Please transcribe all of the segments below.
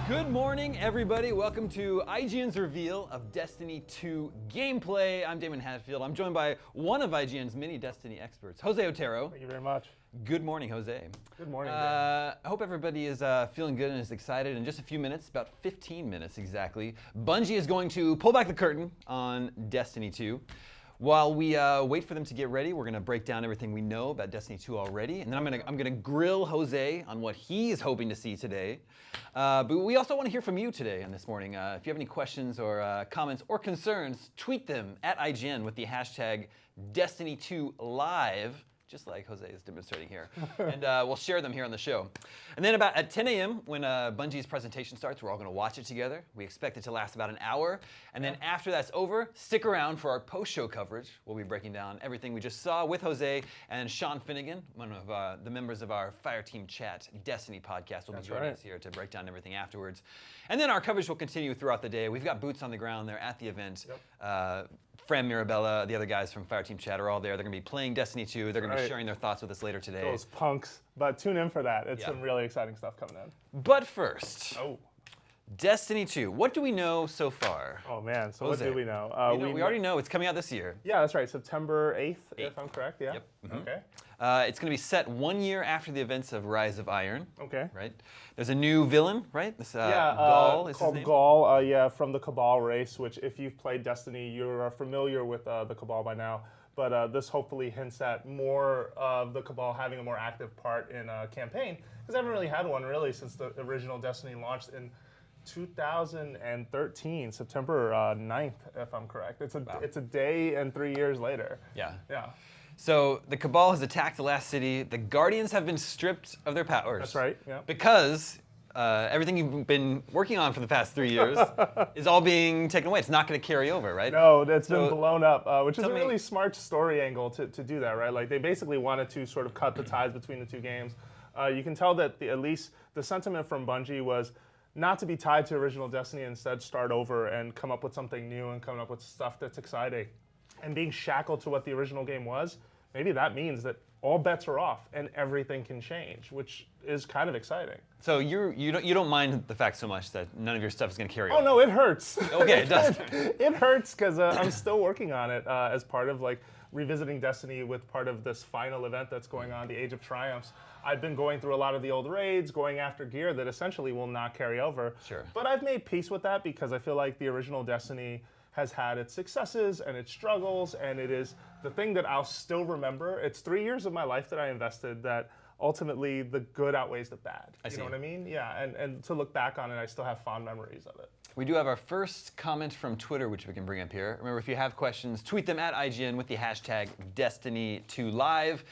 Good morning, everybody. Welcome to IGN's reveal of Destiny 2 gameplay. I'm Damon Hatfield. I'm joined by one of IGN's many Destiny experts, Jose Otero. Thank you very much. Good morning, Jose. Good morning. I hope everybody is feeling good and is excited. In just a few minutes, about 15 minutes exactly, Bungie is going to pull back the curtain on Destiny 2. While we wait for them to get ready, we're going to break down everything we know about Destiny 2 already, and then I'm going to grill Jose on what he is hoping to see today. But we also want to hear from you today and this morning. If you have any questions or comments or concerns, tweet them at IGN with the hashtag Destiny2Live. Just like Jose is demonstrating here. And we'll share them here on the show. And then about at 10 a.m. when Bungie's presentation starts, we're all gonna watch it together. We expect it to last about an hour. And then after that's over, stick around for our post-show coverage. We'll be breaking down everything we just saw with Jose and Sean Finnegan, one of the members of our Fireteam Chat Destiny podcast, will be joining us here to break down everything afterwards. And then our coverage will continue throughout the day. We've got boots on the ground there at the event. Yep. Fran Mirabella, the other guys from Fireteam Chat are all there. They're going to be playing Destiny 2. They're going to be sharing their thoughts with us later today. Those punks. But tune in for that. It's some really exciting stuff coming in. But first, Destiny 2. What do we know so far? Oh, man. So Jose, what do we know? We already know it's coming out this year. Yeah, that's right. September 8th, if I'm correct. Yeah. Yep. Mm-hmm. Okay. It's going to be set 1 year after the events of Rise of Iron. Okay. Right. There's a new villain, right? This Gaul is called his name? Gaul. From the Cabal race, which if you've played Destiny, you're familiar with the Cabal by now. But this hopefully hints at more of the Cabal having a more active part in a campaign, because I haven't really had one really since the original Destiny launched in 2013, September 9th, if I'm correct. It's a day and 3 years later. Yeah. Yeah. So the Cabal has attacked the last city. The Guardians have been stripped of their powers. That's right. Yeah. Because everything you've been working on for the past 3 years is all being taken away. It's not going to carry over, right? No, that's been blown up, which is a really smart story angle to do that, right? Like they basically wanted to sort of cut the ties between the two games. You can tell that at least the sentiment from Bungie was not to be tied to original Destiny, instead start over and come up with something new and come up with stuff that's exciting. And being shackled to what the original game was, maybe that means that all bets are off and everything can change, which is kind of exciting. So you don't mind the fact so much that none of your stuff is going to carry over? Oh no, it hurts. Okay, it does. It hurts because I'm still working on it as part of like revisiting Destiny with part of this final event that's going on, the Age of Triumphs. I've been going through a lot of the old raids, going after gear that essentially will not carry over. Sure. But I've made peace with that because I feel like the original Destiny has had its successes and its struggles, and it is the thing that I'll still remember. It's 3 years of my life that I invested that ultimately the good outweighs the bad. You know what I mean? Yeah, and to look back on it, I still have fond memories of it. We do have our first comment from Twitter, which we can bring up here. Remember, if you have questions, tweet them at IGN with the hashtag Destiny2Live.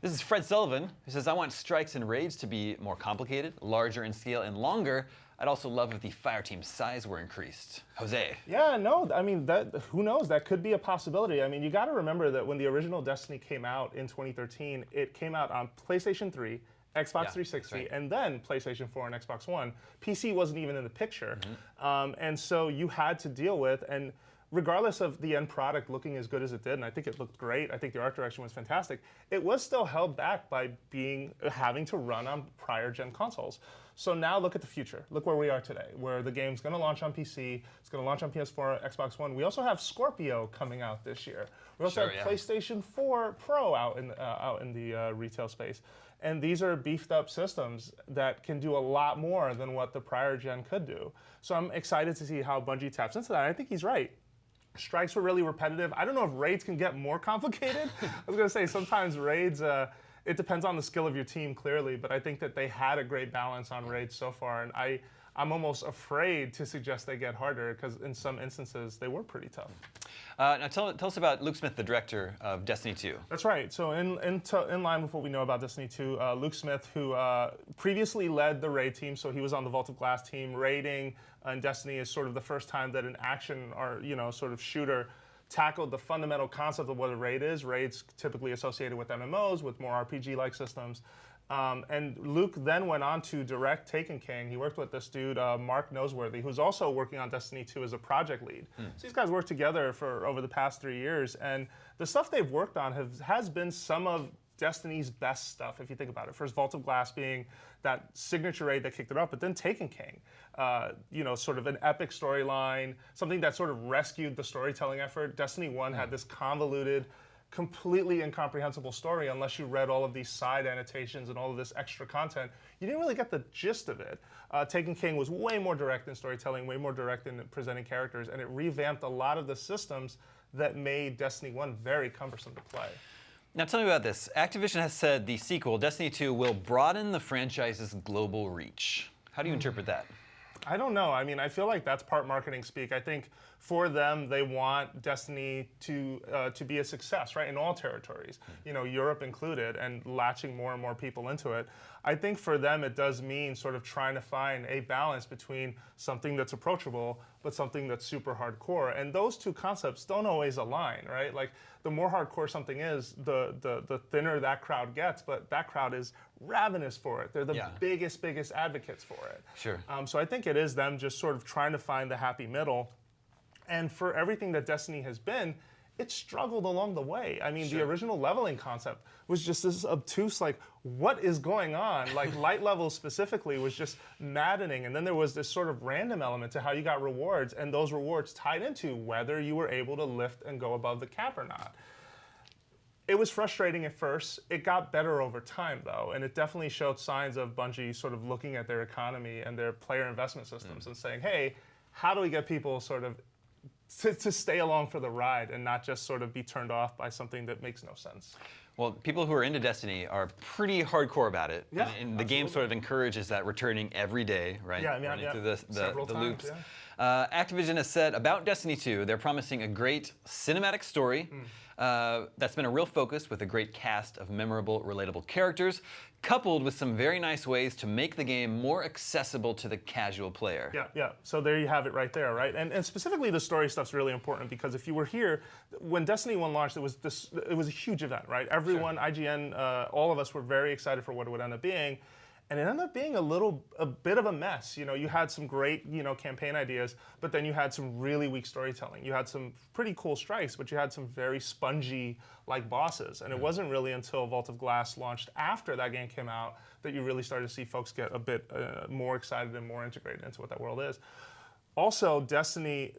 This is Fred Sullivan, who says, I want strikes and raids to be more complicated, larger in scale, and longer. I'd also love if the Fireteam size were increased. Jose. Yeah, no, I mean, who knows? That could be a possibility. I mean, you got to remember that when the original Destiny came out in 2013, it came out on PlayStation 3, Xbox 360, and then PlayStation 4 and Xbox One. PC wasn't even in the picture. And so you had to deal with, and regardless of the end product looking as good as it did, and I think it looked great, I think the art direction was fantastic, it was still held back by having to run on prior gen consoles. So now look at the future. Look where we are today, where the game's going to launch on PC, it's going to launch on PS4, Xbox One. We also have Scorpio coming out this year. We also have PlayStation 4 Pro out in the retail space. And these are beefed up systems that can do a lot more than what the prior gen could do. So I'm excited to see how Bungie taps into that. I think he's right. Strikes were really repetitive. I don't know if raids can get more complicated. I was going to say sometimes raids, it depends on the skill of your team, clearly, but I think that they had a great balance on raids so far, and I'm almost afraid to suggest they get harder, because in some instances, they were pretty tough. Now tell us about Luke Smith, the director of Destiny 2. That's right. So in line with what we know about Destiny 2, Luke Smith, who previously led the raid team, so he was on the Vault of Glass team. Raiding in Destiny is sort of the first time that an action or sort of shooter tackled the fundamental concept of what a raid is. Raids typically associated with MMOs, with more RPG-like systems. And Luke then went on to direct Taken King. He worked with this dude, Mark Noseworthy, who's also working on Destiny 2 as a project lead. So these guys worked together for over the past 3 years, and the stuff they've worked on has been some of Destiny's best stuff, if you think about it. First, Vault of Glass being that signature raid that kicked it up, but then Taken King, sort of an epic storyline, something that sort of rescued the storytelling effort. Destiny 1 had this convoluted, completely incomprehensible story unless you read all of these side annotations and all of this extra content. You didn't really get the gist of it. Taken King was way more direct in storytelling, way more direct in presenting characters, and it revamped a lot of the systems that made Destiny 1 very cumbersome to play. Now tell me about this. Activision has said the sequel, Destiny 2, will broaden the franchise's global reach. How do you interpret that? I don't know. I mean, I feel like that's part marketing speak. I think for them, they want Destiny to be a success, right, in all territories, Europe included, and latching more and more people into it. I think for them, it does mean sort of trying to find a balance between something that's approachable, but something that's super hardcore. And those two concepts don't always align, right? Like, the more hardcore something is, the thinner that crowd gets, but that crowd is ravenous for it. They're the biggest advocates for it. Sure. So I think it is them just sort of trying to find the happy middle. And for everything that Destiny has been, it struggled along the way. I mean, the original leveling concept was just this obtuse, like, what is going on? Like, light levels specifically was just maddening. And then there was this sort of random element to how you got rewards, and those rewards tied into whether you were able to lift and go above the cap or not. It was frustrating at first. It got better over time, though, and it definitely showed signs of Bungie sort of looking at their economy and their player investment systems and saying, hey, how do we get people sort of to stay along for the ride and not just sort of be turned off by something that makes no sense? Well, people who are into Destiny are pretty hardcore about it. Yeah, and the game sort of encourages that returning every day, right? Yeah, Running through the loops. Yeah. Activision has said about Destiny 2, they're promising a great cinematic story that's been a real focus with a great cast of memorable, relatable characters, coupled with some very nice ways to make the game more accessible to the casual player. Yeah. So there you have it right there, right? And specifically the story stuff's really important because if you were here, when Destiny 1 launched, it was a huge event, right? Everyone, IGN, all of us were very excited for what it would end up being. And it ended up being a bit of a mess. You had some great, campaign ideas, but then you had some really weak storytelling. You had some pretty cool strikes, but you had some very spongy, like, bosses. And it wasn't really until Vault of Glass launched after that game came out that you really started to see folks get a bit more excited and more integrated into what that world is. Also, Destiny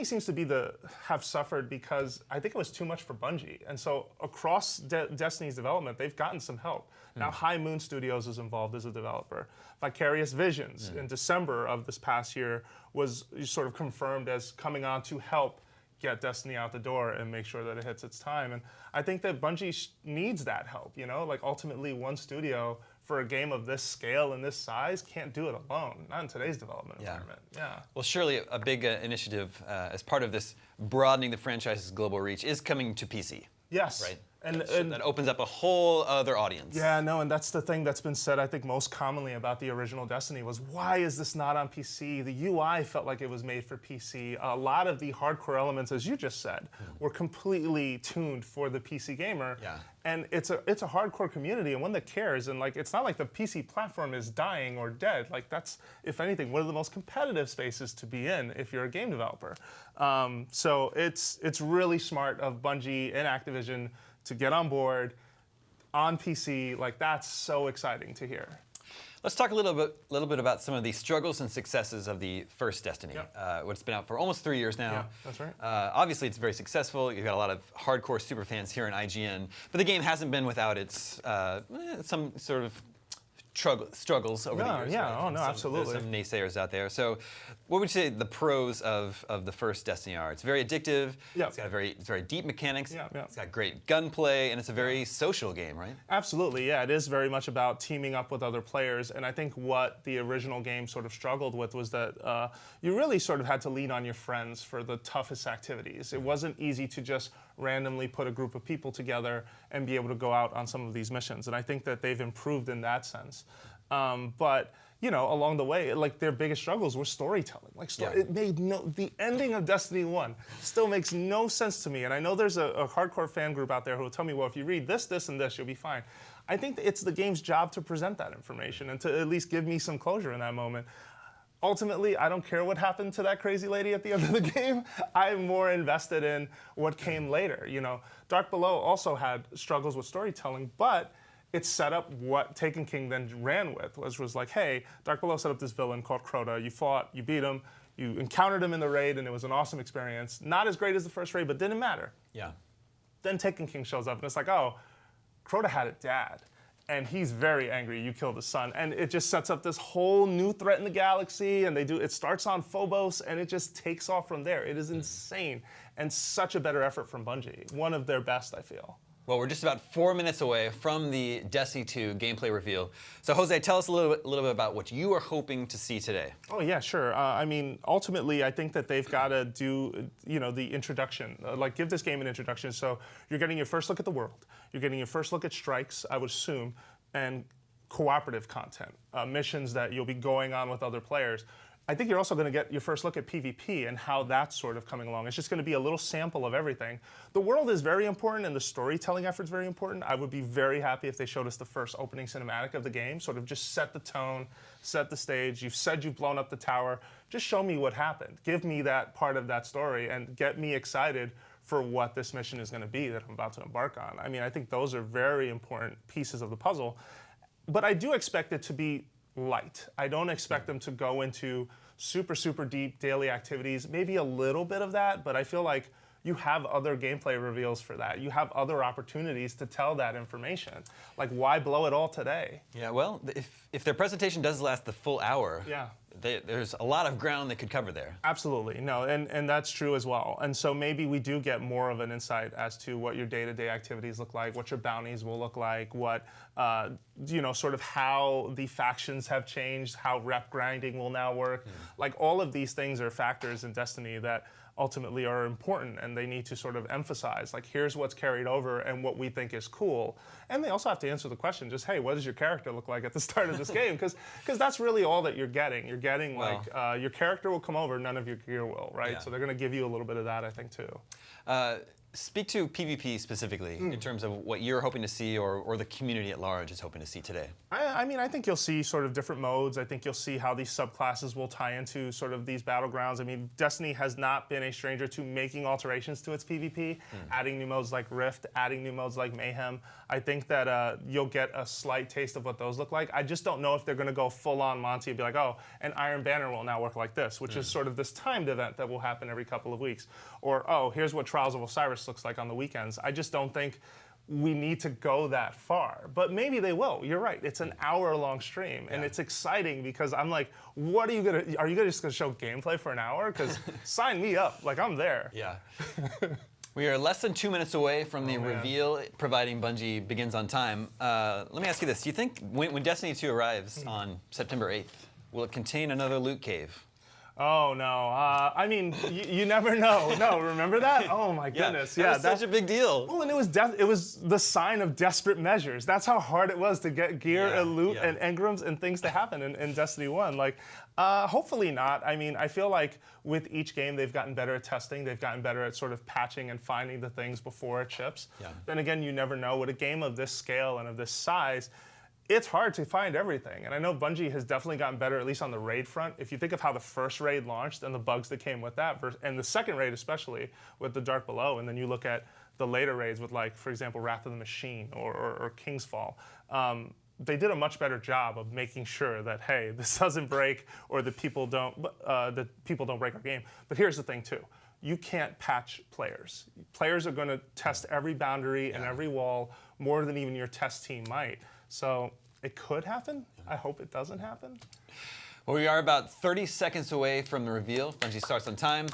seems to have suffered because I think it was too much for Bungie. And so across Destiny's development, they've gotten some help. Now High Moon Studios is involved as a developer. Vicarious Visions in December of this past year was sort of confirmed as coming on to help get Destiny out the door and make sure that it hits its time. And I think that Bungie needs that help, Like, ultimately, one studio for a game of this scale and this size can't do it alone, not in today's development environment. Yeah. Well, surely a big initiative as part of this broadening the franchise's global reach is coming to PC. Yes. Right? And that opens up a whole other audience. Yeah, no, and that's the thing that's been said, I think, most commonly about the original Destiny was, why is this not on PC? The UI felt like it was made for PC. A lot of the hardcore elements, as you just said, were completely tuned for the PC gamer. Yeah. And it's a hardcore community and one that cares. And, like, it's not like the PC platform is dying or dead. Like, that's, if anything, one of the most competitive spaces to be in if you're a game developer. So it's really smart of Bungie and Activision to get on board on PC. Like, that's so exciting to hear. Let's talk a little bit about some of the struggles and successes of the first Destiny. It's been out for almost 3 years now. Yeah, that's right. Obviously, it's very successful. You've got a lot of hardcore superfans here in IGN, but the game hasn't been without its some sort of struggles over the years. Yeah, right? Absolutely. There's some naysayers out there. So what would you say the pros of the first Destiny are? It's very addictive. Yeah. It's got very deep mechanics. Yeah. It's got great gunplay, and it's a very social game, right? Absolutely, yeah. It is very much about teaming up with other players, and I think what the original game sort of struggled with was that you really sort of had to lean on your friends for the toughest activities. It wasn't easy to just randomly put a group of people together and be able to go out on some of these missions, and I think that they've improved in that sense. But along the way, like, their biggest struggles were storytelling. Like, it made the ending of Destiny 1 still makes no sense to me. And I know there's a hardcore fan group out there who will tell me, well, if you read this, this, and this, you'll be fine. I think that it's the game's job to present that information and to at least give me some closure in that moment. ultimately, I don't care what happened to that crazy lady at the end of the game. I'm more invested in what came later. You know, Dark Below also had struggles with storytelling, but it set up what Taken King then ran with, was like, hey, Dark Below set up this villain called Crota. You fought, you beat him, you encountered him in the raid, and it was an awesome experience. Not as great as the first raid, but didn't matter. Yeah. Then Taken King shows up, and it's like, oh, Crota had a dad. And he's very angry you killed his son. And it just sets up this whole new threat in the galaxy, and it starts on Phobos, and it just takes off from there. It is insane, and such a better effort from Bungie. One of their best, I feel. Well, we're just about 4 minutes away from the Destiny 2 gameplay reveal. So, Jose, tell us a little bit about what you are hoping to see today. Oh yeah, sure. I mean, ultimately, I think that they've got to do, the introduction, like give this game an introduction. So you're getting your first look at the world, you're getting your first look at strikes, I would assume, and cooperative content, missions that you'll be going on with other players. I think you're also going to get your first look at PvP and how that's sort of coming along. It's just going to be a little sample of everything. The world is very important, and the storytelling effort is very important. I would be very happy if they showed us the first opening cinematic of the game, sort of just set the tone, set the stage. You've said you've blown up the tower. Just show me what happened. Give me that part of that story and get me excited for what this mission is going to be that I'm about to embark on. I mean, I think those are very important pieces of the puzzle. But I do expect it to be light. I don't expect them to go into super, super deep daily activities. Maybe a little bit of that, but I feel like you have other gameplay reveals for that. You have other opportunities to tell that information. Like, why blow it all today? Yeah, well, if their presentation does last the full hour, yeah, there's a lot of ground they could cover there. Absolutely, no, and that's true as well. And so maybe we do get more of an insight as to what your day-to-day activities look like, what your bounties will look like, what, sort of how the factions have changed, how rep grinding will now work. Like, all of these things are factors in Destiny that ultimately are important, and they need to sort of emphasize, like, here's what's carried over and what we think is cool. And they also have to answer the question, just, hey, what does your character look like at the start of this game? Because that's really all that you're getting. You're getting, your character will come over, none of your gear will, right? Yeah. So they're going to give you a little bit of that, I think, too. Speak to PvP specifically in terms of what you're hoping to see or the community at large is hoping to see today. I mean, I think you'll see sort of different modes. I think you'll see how these subclasses will tie into sort of these battlegrounds. I mean, Destiny has not been a stranger to making alterations to its PvP, adding new modes like Rift, adding new modes like Mayhem. I think that you'll get a slight taste of what those look like. I just don't know if they're going to go full-on Monty and be like, oh, an Iron Banner will now work like this, which is sort of this timed event that will happen every couple of weeks. Or, oh, here's what Trials of Osiris looks like on the weekends. I just don't think we need to go that far. But maybe they will. You're right. It's an hour-long stream, and it's exciting because I'm like, what are you just gonna show gameplay for an hour? Because sign me up. Like, I'm there. Yeah. We are less than 2 minutes away from the reveal, providing Bungie begins on time. Let me ask you this. Do you think when Destiny 2 arrives on September 8th, will it contain another loot cave? Oh, no. I mean, you never know. No, remember that? Oh, my goodness. Yeah, that was such a big deal. Well, and it was the sign of desperate measures. That's how hard it was to get gear and loot and engrams and things to happen in Destiny 1. Like, hopefully not. I mean, I feel like with each game, they've gotten better at testing. They've gotten better at sort of patching and finding the things before it ships. Yeah. Then again, you never know. With a game of this scale and of this size, it's hard to find everything. And I know Bungie has definitely gotten better, at least on the raid front. If you think of how the first raid launched and the bugs that came with that, and the second raid especially with the Dark Below, and then you look at the later raids with, like, for example, Wrath of the Machine or King's Fall, they did a much better job of making sure that, hey, this doesn't break or that people don't break our game. But here's the thing too. You can't patch players. Players are going to test every boundary and every wall more than even your test team might. So it could happen. I hope it doesn't happen. Well, we are about 30 seconds away from the reveal. Bungie starts on time.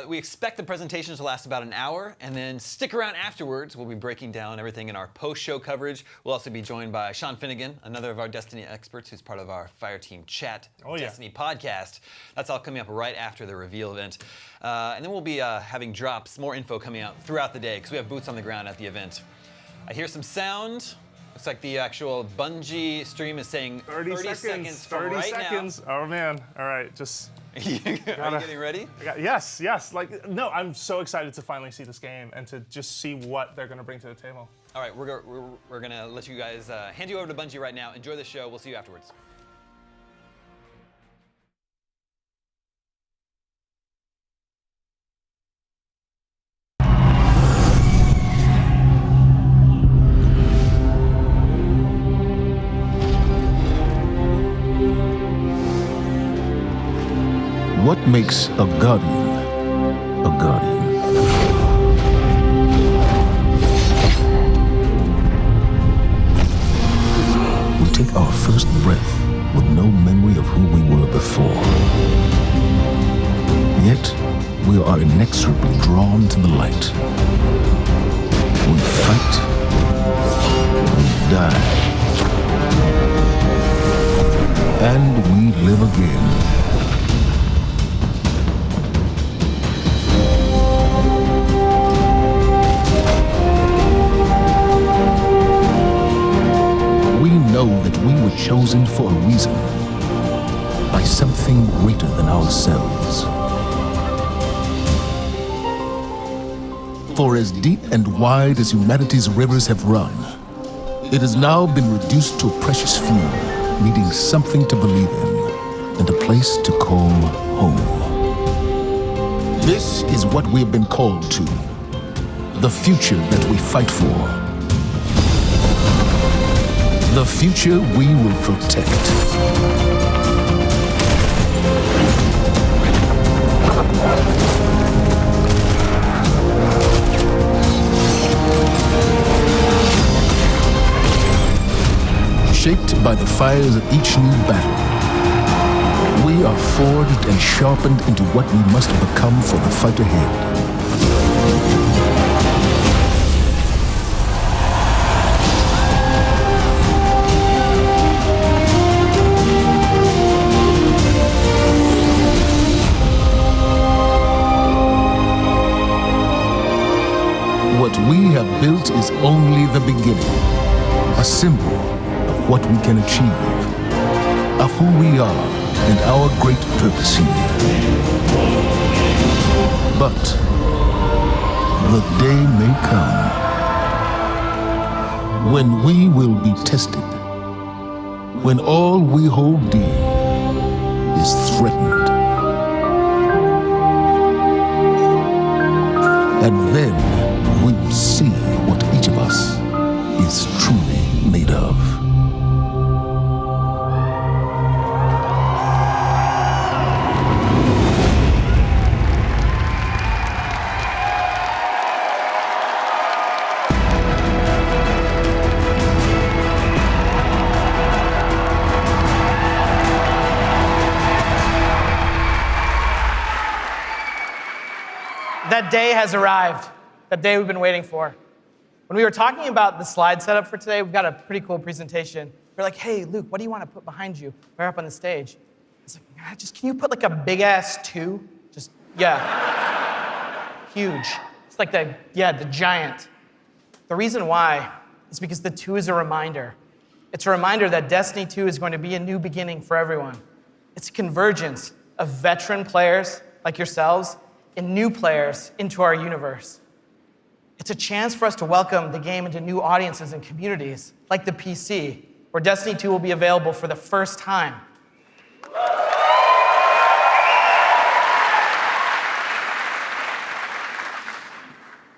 We expect the presentation to last about an hour, and then stick around afterwards. We'll be breaking down everything in our post-show coverage. We'll also be joined by Sean Finnegan, another of our Destiny experts who's part of our Fireteam Chat Destiny podcast. That's all coming up right after the reveal event. And then we'll be having drops, more info coming out throughout the day because we have boots on the ground at the event. I hear some sound. Looks like the actual Bungie stream is saying 30 seconds from 30 right seconds. now. Oh man! All right, just. Are you getting ready? Yes. Like, no, I'm so excited to finally see this game and to just see what they're going to bring to the table. All right, we're gonna let you guys hand you over to Bungie right now. Enjoy the show. We'll see you afterwards. What makes a guardian a guardian? We take our first breath with no memory of who we were before. Yet, we are inexorably drawn to the light. We fight, we die, and we live again. We know that we were chosen for a reason, by something greater than ourselves. For as deep and wide as humanity's rivers have run, it has now been reduced to a precious few, needing something to believe in and a place to call home. This is what we have been called to, the future that we fight for. The future we will protect. Shaped by the fires of each new battle, we are forged and sharpened into what we must become for the fight ahead. What we have built is only the beginning, a symbol of what we can achieve, of who we are and our great purpose here. But the day may come when we will be tested, when all we hold dear is threatened. And then we will see what each of us is truly made of. That day has arrived, that day we've been waiting for. When we were talking about the slide setup for today, we've got a pretty cool presentation. We're like, hey, Luke, what do you want to put behind you? We're up on the stage. It's like, just can you put like a big ass 2? Just, yeah. Huge. It's like the giant. The reason why is because the 2 is a reminder. It's a reminder that Destiny 2 is going to be a new beginning for everyone. It's a convergence of veteran players like yourselves and new players into our universe. It's a chance for us to welcome the game into new audiences and communities, like the PC, where Destiny 2 will be available for the first time.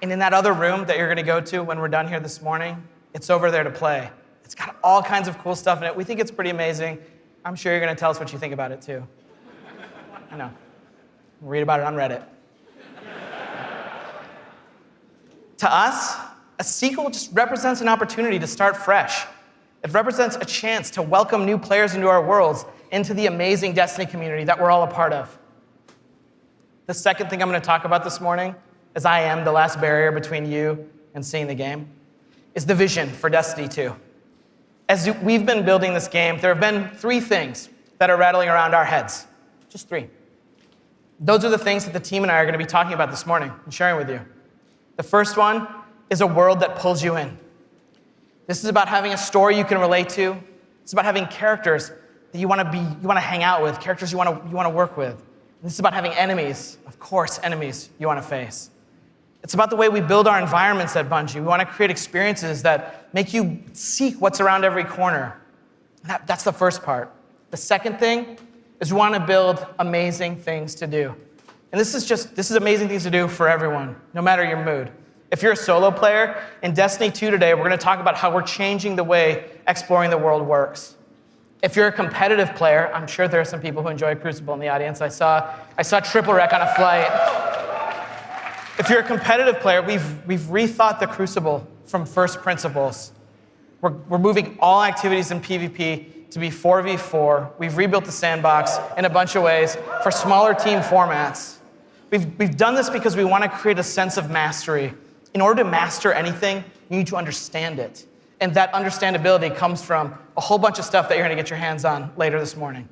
And in that other room that you're gonna go to when we're done here this morning, it's over there to play. It's got all kinds of cool stuff in it. We think it's pretty amazing. I'm sure you're gonna tell us what you think about it too. I know. Read about it on Reddit. To us, a sequel just represents an opportunity to start fresh. It represents a chance to welcome new players into our worlds, into the amazing Destiny community that we're all a part of. The second thing I'm going to talk about this morning, as I am the last barrier between you and seeing the game, is the vision for Destiny 2. As we've been building this game, there have been 3 things that are rattling around our heads. Just 3. Those are the things that the team and I are going to be talking about this morning and sharing with you. The first one is a world that pulls you in. This is about having a story you can relate to. It's about having characters that you want to hang out with, characters you want to work with. And this is about having enemies, of course, enemies you want to face. It's about the way we build our environments at Bungie. We want to create experiences that make you seek what's around every corner. That's the first part. The second thing is we want to build amazing things to do. And this is amazing things to do for everyone, no matter your mood. If you're a solo player, in Destiny 2 today, we're going to talk about how we're changing the way exploring the world works. If you're a competitive player, I'm sure there are some people who enjoy Crucible in the audience. I saw Triple Wreck on a flight. If you're a competitive player, we've rethought the Crucible from first principles. We're moving all activities in PvP to be 4v4. We've rebuilt the sandbox in a bunch of ways for smaller team formats. We've done this because we want to create a sense of mastery. In order to master anything, you need to understand it. And that understandability comes from a whole bunch of stuff that you're going to get your hands on later this morning.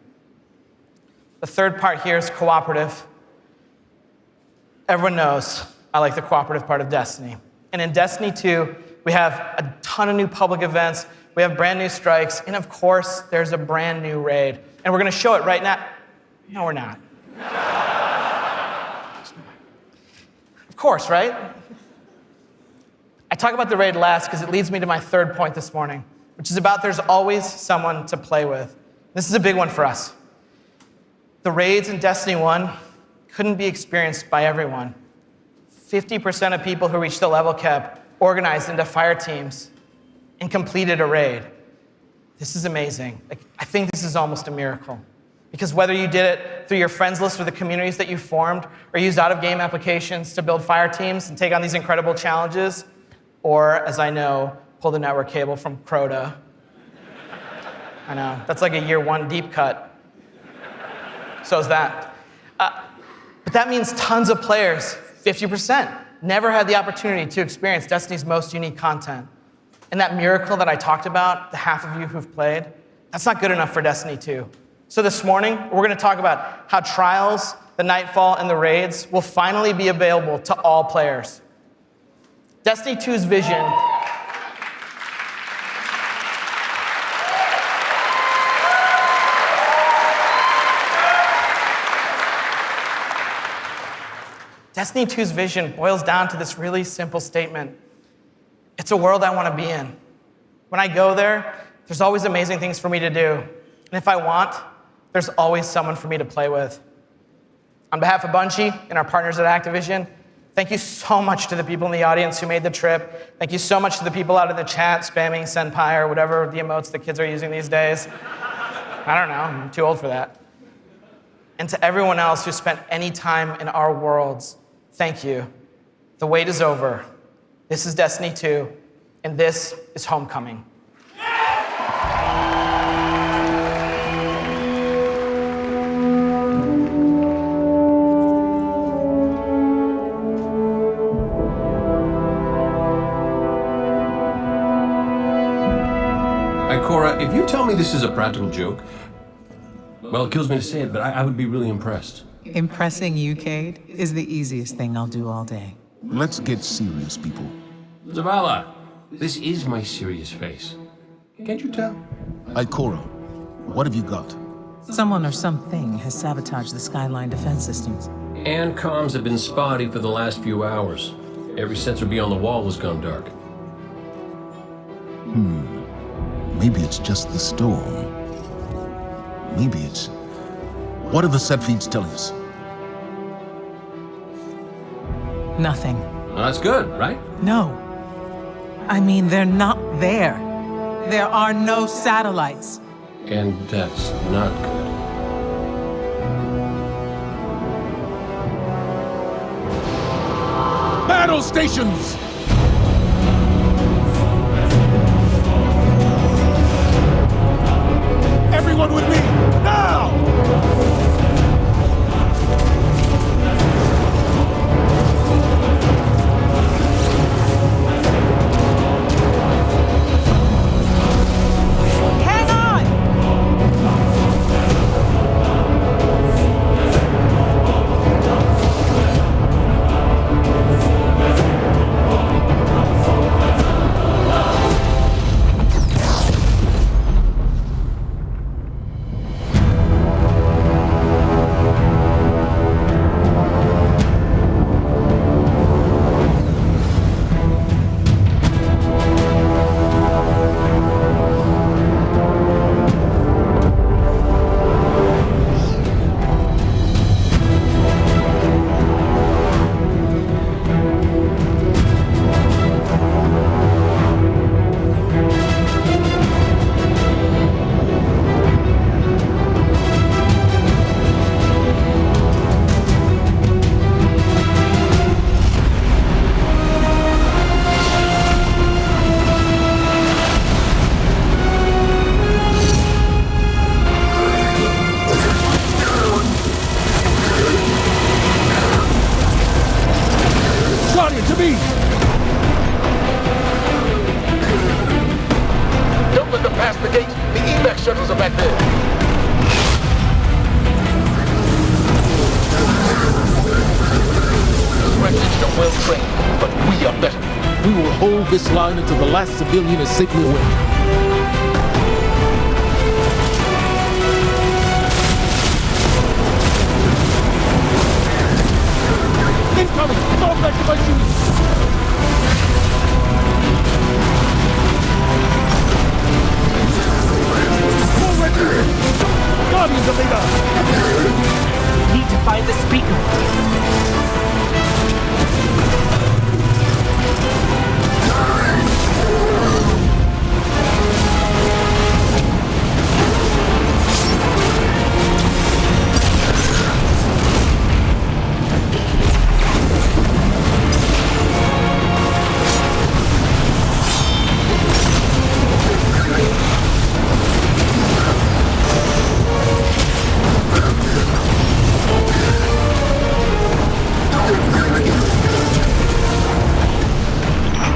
The third part here is cooperative. Everyone knows I like the cooperative part of Destiny. And in Destiny 2, we have a ton of new public events, we have brand new strikes, and of course, there's a brand new raid. And we're going to show it right now. No, we're not. Of course, right? I talk about the raid last because it leads me to my third point this morning, which is about there's always someone to play with. This is a big one for us. The raids in Destiny 1 couldn't be experienced by everyone. 50% of people who reached the level cap organized into fire teams and completed a raid. This is amazing. I think this is almost a miracle. Because whether you did it through your friends list or the communities that you formed, or used out-of-game applications to build fire teams and take on these incredible challenges, or, as I know, pull the network cable from Crota. I know, that's like a year one deep cut. So is that. But that means tons of players, 50%, never had the opportunity to experience Destiny's most unique content. And that miracle that I talked about, the half of you who've played, that's not good enough for Destiny 2. So this morning, we're going to talk about how Trials, the Nightfall, and the raids will finally be available to all players. Destiny 2's vision Destiny 2's vision boils down to this really simple statement. It's a world I want to be in. When I go there, there's always amazing things for me to do. And if I want, there's always someone for me to play with. On behalf of Bungie and our partners at Activision, thank you so much to the people in the audience who made the trip. Thank you so much to the people out in the chat spamming Senpai or whatever the emotes the kids are using these days. I don't know, I'm too old for that. And to everyone else who spent any time in our worlds, thank you. The wait is over. This is Destiny 2, and this is Homecoming. Cora, if you tell me this is a practical joke, well, it kills me to say it, but I would be really impressed. Impressing you, Cade, is the easiest thing I'll do all day. Let's get serious, people. Zavala, this is my serious face. Can't you tell? Ikora, what have you got? Someone or something has sabotaged the Skyline defense systems. And comms have been spotty for the last few hours. Every sensor beyond the wall has gone dark. Maybe it's just the storm. Maybe it's... What are the set feeds telling us? Nothing. Well, that's good, right? No. I mean, they're not there. There are no satellites. And that's not good. Battle stations! Everyone with me, now! Hang on! We will hold this line until the last civilian is safely away. Incoming! Fall back to my shooting! Forward! Guardians of Vega! Need to find the speaker.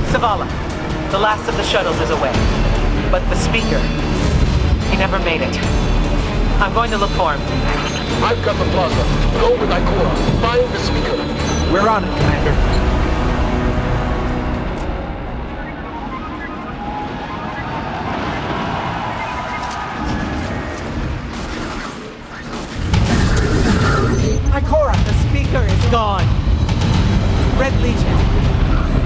Zavala, the last of the shuttles is away. But the speaker, he never made it. I'm going to look for him. I've got the plaza. Go with Ikora. Find the speaker. We're on it, Commander. Ikora, the speaker is gone. Red Legion,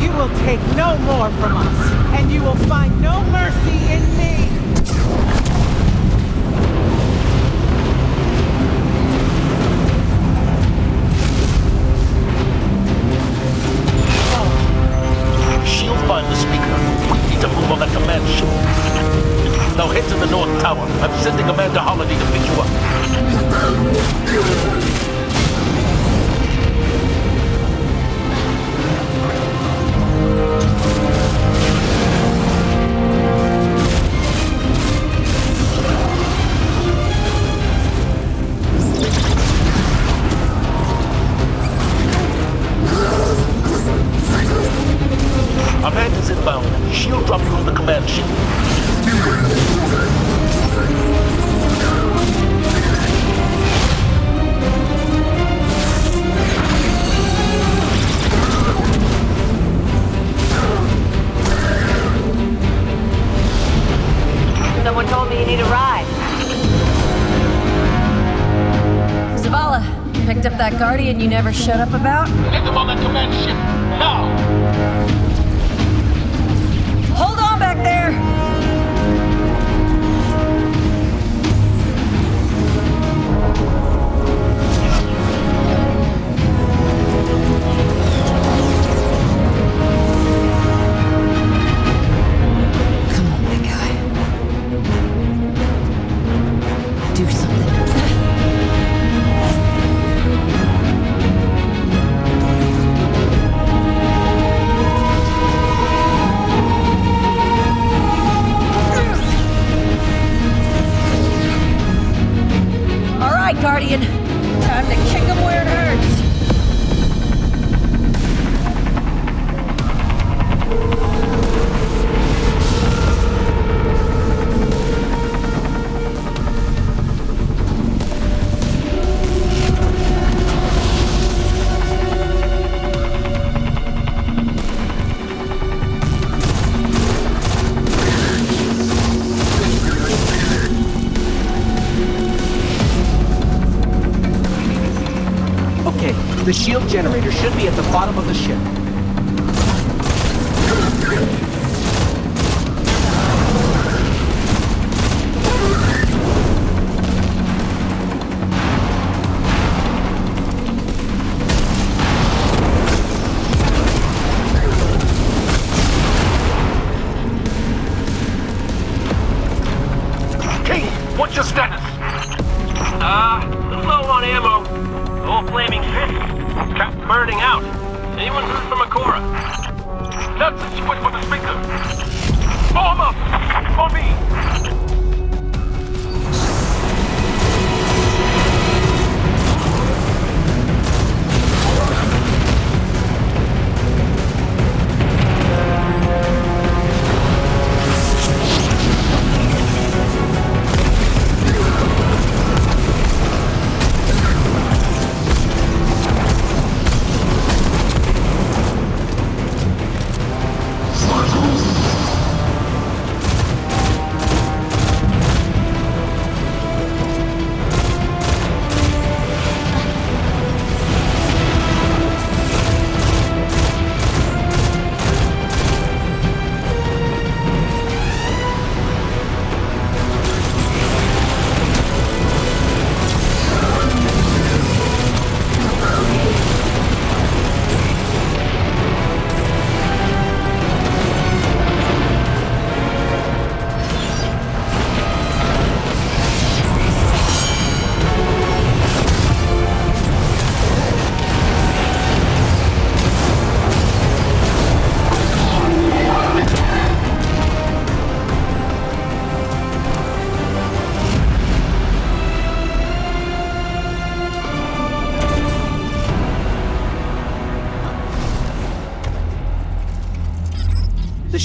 you will take no more from us, and you will find no mercy in me! She'll find the speaker. We need to move on that command ship. Now head to the North Tower. I'm sending Commander Holiday to pick you up. Amanda's inbound. She'll drop you on the command ship. Someone told me you need a ride. Zavala, picked up that Guardian you never showed up about? Get them on that command ship. Now! Hold on back there! Come on, big guy. Do something. Guardian, time to kick him where it hurts. The shield generator should be at the bottom of the ship. King, what's your status? Low on ammo. All flaming fists. Trapped burning out. Anyone heard from Ikora? That's a switch for the speaker. Form up! On me!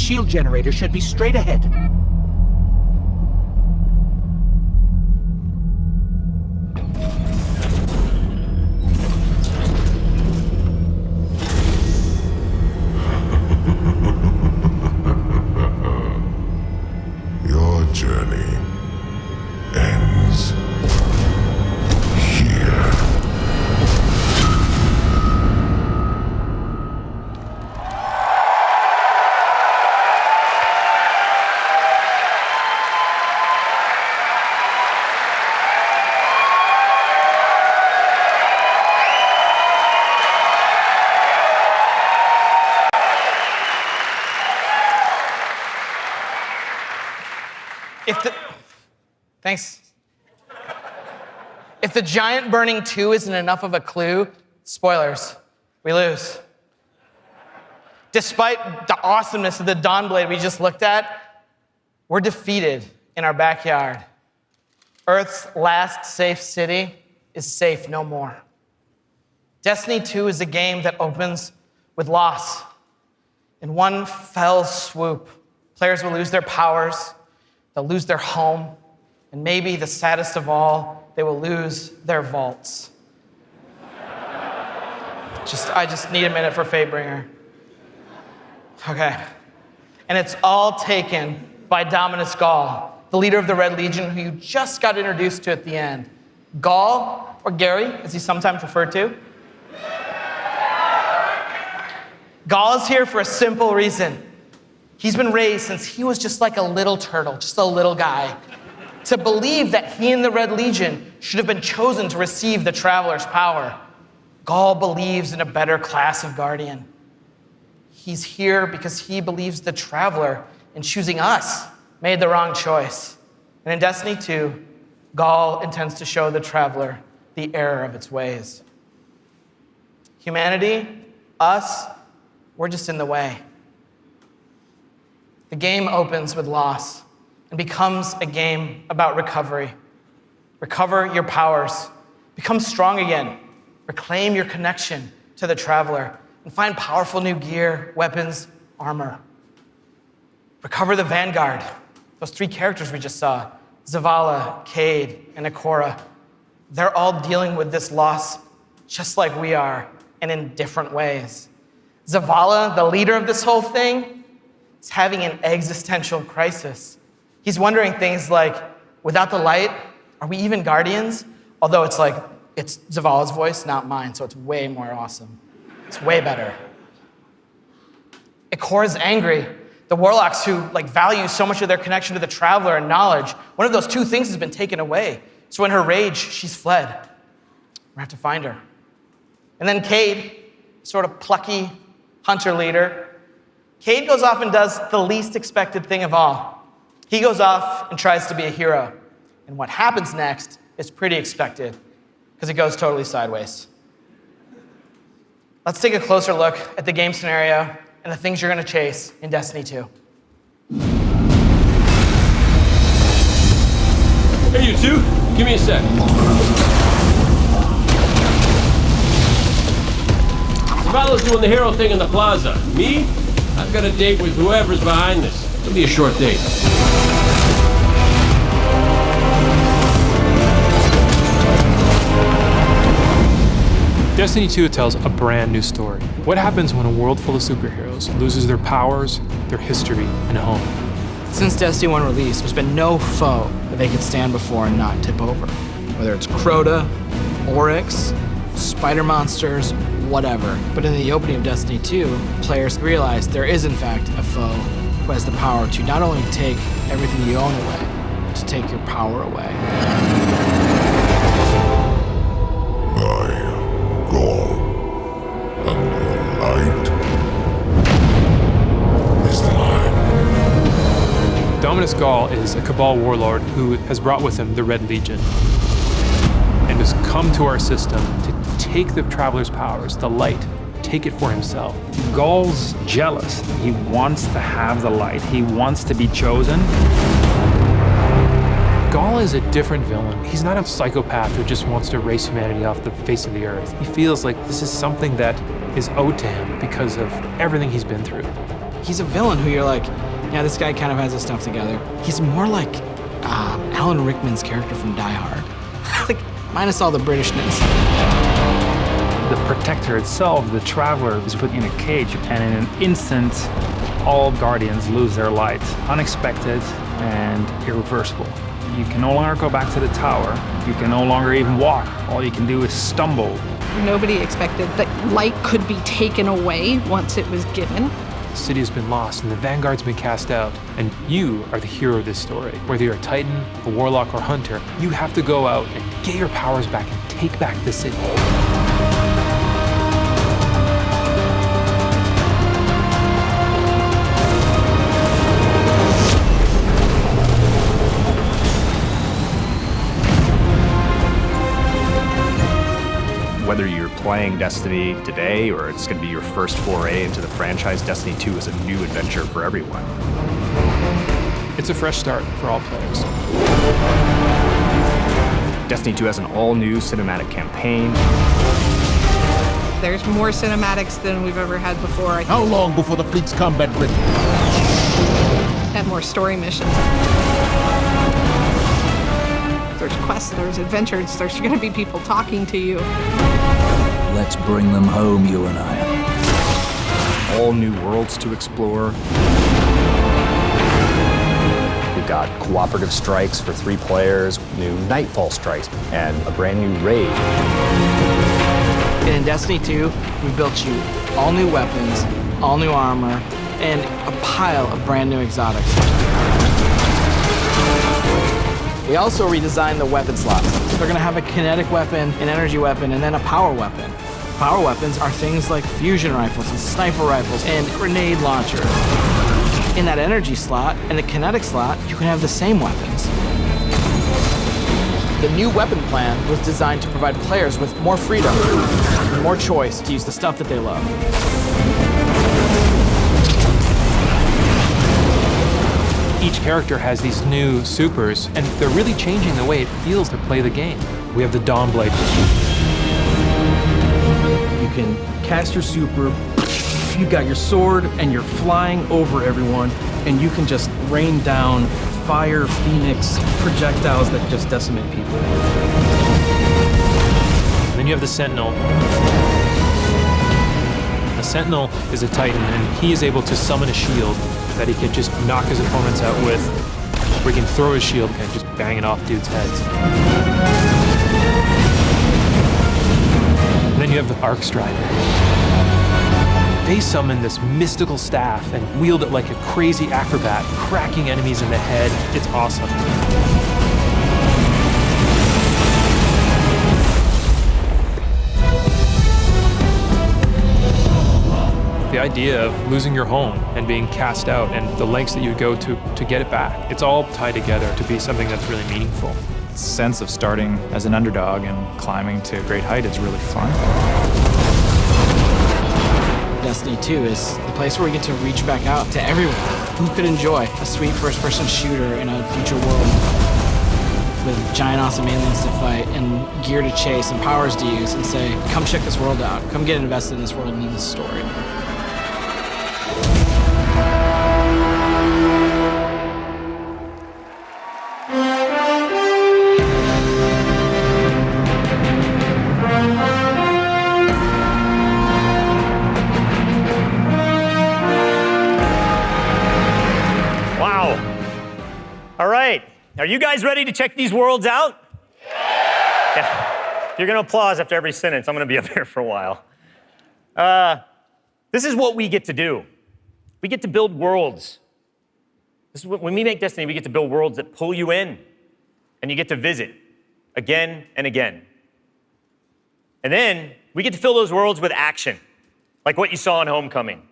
shield generator should be straight ahead. Your journey ends here. Thanks. If the giant burning 2 isn't enough of a clue, spoilers, we lose. Despite the awesomeness of the Dawnblade we just looked at, we're defeated in our backyard. Earth's last safe city is safe no more. Destiny 2 is a game that opens with loss. In one fell swoop, players will lose their powers, they'll lose their home, and maybe the saddest of all, they will lose their vaults. I just need a minute for Fatebringer. Okay. And it's all taken by Dominus Gaul, the leader of the Red Legion, who you just got introduced to at the end. Gaul, or Gary, as he's sometimes referred to. Gaul is here for a simple reason. He's been raised since he was just like a little turtle, just a little guy, to believe that he and the Red Legion should have been chosen to receive the Traveler's power. Gaul believes in a better class of Guardian. He's here because he believes the Traveler, in choosing us, made the wrong choice. And in Destiny 2, Gaul intends to show the Traveler the error of its ways. Humanity, us, we're just in the way. The game opens with loss and becomes a game about recovery. Recover your powers, become strong again, reclaim your connection to the Traveler, and find powerful new gear, weapons, armor. Recover the Vanguard, those 3 characters we just saw, Zavala, Cade, and Ikora. They're all dealing with this loss just like we are, and in different ways. Zavala, the leader of this whole thing, is having an existential crisis. He's wondering things like, without the light, are we even Guardians? Although it's Zavala's voice, not mine, so it's way more awesome. It's way better. Ikora's angry. The Warlocks who value so much of their connection to the Traveler and knowledge, one of those 2 things has been taken away. So in her rage, she's fled. We have to find her. And then Cade, sort of plucky hunter leader, Cade goes off and does the least expected thing of all. He goes off and tries to be a hero. And what happens next is pretty expected, because it goes totally sideways. Let's take a closer look at the game scenario and the things you're going to chase in Destiny 2. Hey, you two, give me a sec. Zavala's doing the hero thing in the plaza. Me? I've got a date with whoever's behind this. It'll be a short date. Destiny 2 tells a brand new story. What happens when a world full of superheroes loses their powers, their history, and home? Since Destiny 1 release, there's been no foe that they could stand before and not tip over. Whether it's Crota, Oryx, spider monsters, whatever. But in the opening of Destiny 2, players realize there is in fact a foe who has the power to not only take everything you own away, but to take your power away. Gaul, and the light is mine. Dominus Gaul is a Cabal warlord who has brought with him the Red Legion and has come to our system to take the Traveler's powers, the light, take it for himself. Gaul's jealous. He wants to have the light. He wants to be chosen. Gaul is a different villain. He's not a psychopath who just wants to erase humanity off the face of the earth. He feels like this is something that is owed to him because of everything he's been through. He's a villain who you're like, yeah, this guy kind of has his stuff together. He's more like Alan Rickman's character from Die Hard. Like, minus all the Britishness. The Protector itself, the Traveler, is put in a cage, and in an instant, all Guardians lose their light. Unexpected and irreversible. You can no longer go back to the tower. You can no longer even walk. All you can do is stumble. Nobody expected that light could be taken away once it was given. The city has been lost and the Vanguard's been cast out. And you are the hero of this story. Whether you're a Titan, a Warlock, or Hunter, you have to go out and get your powers back and take back the city. Whether you're playing Destiny today or it's going to be your first foray into the franchise, Destiny 2 is a new adventure for everyone. It's a fresh start for all players. Destiny 2 has an all-new cinematic campaign. There's more cinematics than we've ever had before. How long before the fleet's combat ready? And more story missions. There's quests, there's adventures, there's going to be people talking to you. Let's bring them home, you and I. All new worlds to explore. We've got cooperative strikes for 3 players, new Nightfall strikes, and a brand new raid. And in Destiny 2, we built you all new weapons, all new armor, and a pile of brand new exotics. We also redesigned the weapon slots. So they're gonna have a kinetic weapon, an energy weapon, and then a power weapon. Power weapons are things like fusion rifles and sniper rifles and grenade launchers. In that energy slot and the kinetic slot, you can have the same weapons. The new weapon plan was designed to provide players with more freedom and more choice to use the stuff that they love. Each character has these new supers, and they're really changing the way it feels to play the game. We have the Dawnblade. You can cast your super, you've got your sword, and you're flying over everyone, and you can just rain down fire, phoenix, projectiles that just decimate people. And then you have the Sentinel. A Sentinel is a Titan, and he is able to summon a shield that he can just knock his opponents out with, or he can throw his shield and just bang it off dudes' heads. And then you have the Arc Strider. They summon this mystical staff and wield it like a crazy acrobat, cracking enemies in the head. It's awesome. The idea of losing your home and being cast out and the lengths that you go to get it back, it's all tied together to be something that's really meaningful. The sense of starting as an underdog and climbing to a great height is really fun. Destiny 2 is the place where we get to reach back out to everyone who could enjoy a sweet first-person shooter in a future world with giant awesome aliens to fight and gear to chase and powers to use and say, come check this world out, come get invested in this world and in this story. All right, are you guys ready to check these worlds out? Yeah. If you're gonna applause after every sentence, I'm gonna be up here for a while. This is what we get to do. We get to build worlds. This is when we make Destiny, we get to build worlds that pull you in, and you get to visit again and again. And then we get to fill those worlds with action, like what you saw in Homecoming.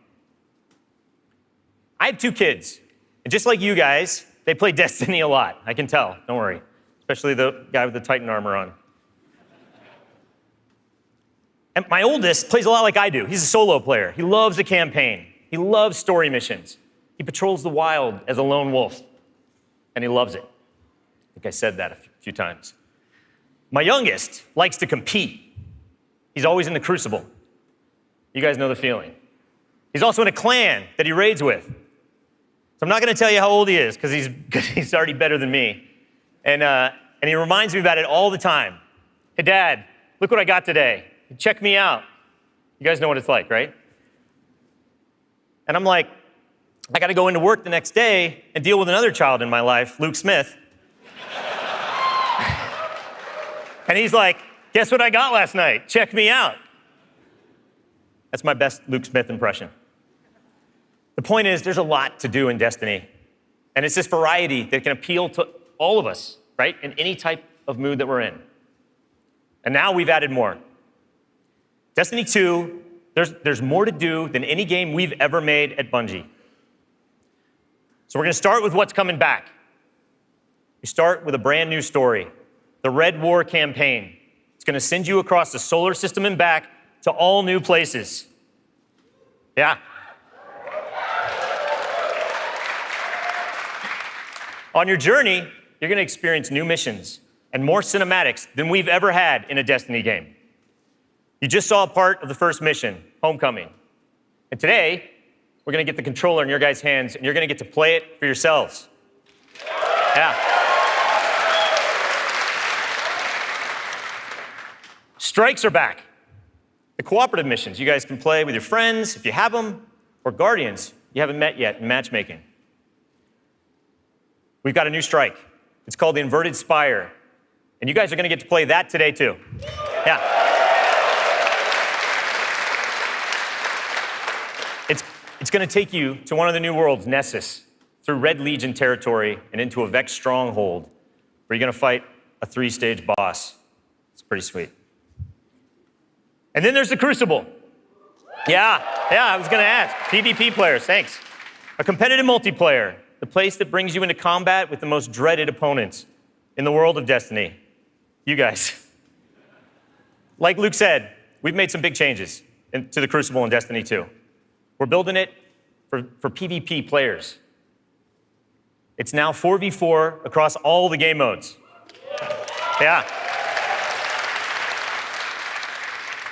I have 2 kids, and just like you guys, they play Destiny a lot. I can tell, don't worry. Especially the guy with the Titan armor on. And my oldest plays a lot like I do. He's a solo player. He loves the campaign. He loves story missions. He patrols the wild as a lone wolf, and he loves it. I think I said that a few times. My youngest likes to compete. He's always in the crucible. You guys know the feeling. He's also in a clan that he raids with. So I'm not going to tell you how old he is because he's already better than me. And he reminds me about it all the time. Hey, Dad, look what I got today. Check me out. You guys know what it's like, right? And I'm like, I got to go into work the next day and deal with another child in my life, Luke Smith. And he's like, guess what I got last night? Check me out. That's my best Luke Smith impression. The point is, there's a lot to do in Destiny. And it's this variety that can appeal to all of us, right? In any type of mood that we're in. And now we've added more. Destiny 2, there's more to do than any game we've ever made at Bungie. So we're going to start with what's coming back. We start with a brand new story, the Red War campaign. It's going to send you across the solar system and back to all new places. Yeah. On your journey, you're going to experience new missions and more cinematics than we've ever had in a Destiny game. You just saw a part of the first mission, Homecoming. And today, we're going to get the controller in your guys' hands, and you're going to get to play it for yourselves. Yeah. Strikes are back. The cooperative missions you guys can play with your friends, if you have them, or Guardians you haven't met yet in matchmaking. We've got a new strike. It's called the Inverted Spire. And you guys are going to get to play that today, too. Yeah. It's going to take you to one of the new worlds, Nessus, through Red Legion territory and into a Vex stronghold, where you're going to fight a 3-stage boss. It's pretty sweet. And then there's the Crucible. Yeah, I was going to ask. PvP players, thanks. A competitive multiplayer, the place that brings you into combat with the most dreaded opponents in the world of Destiny. You guys. Like Luke said, we've made some big changes to the Crucible in Destiny 2. We're building it for PvP players. It's now 4v4 across all the game modes. Yeah.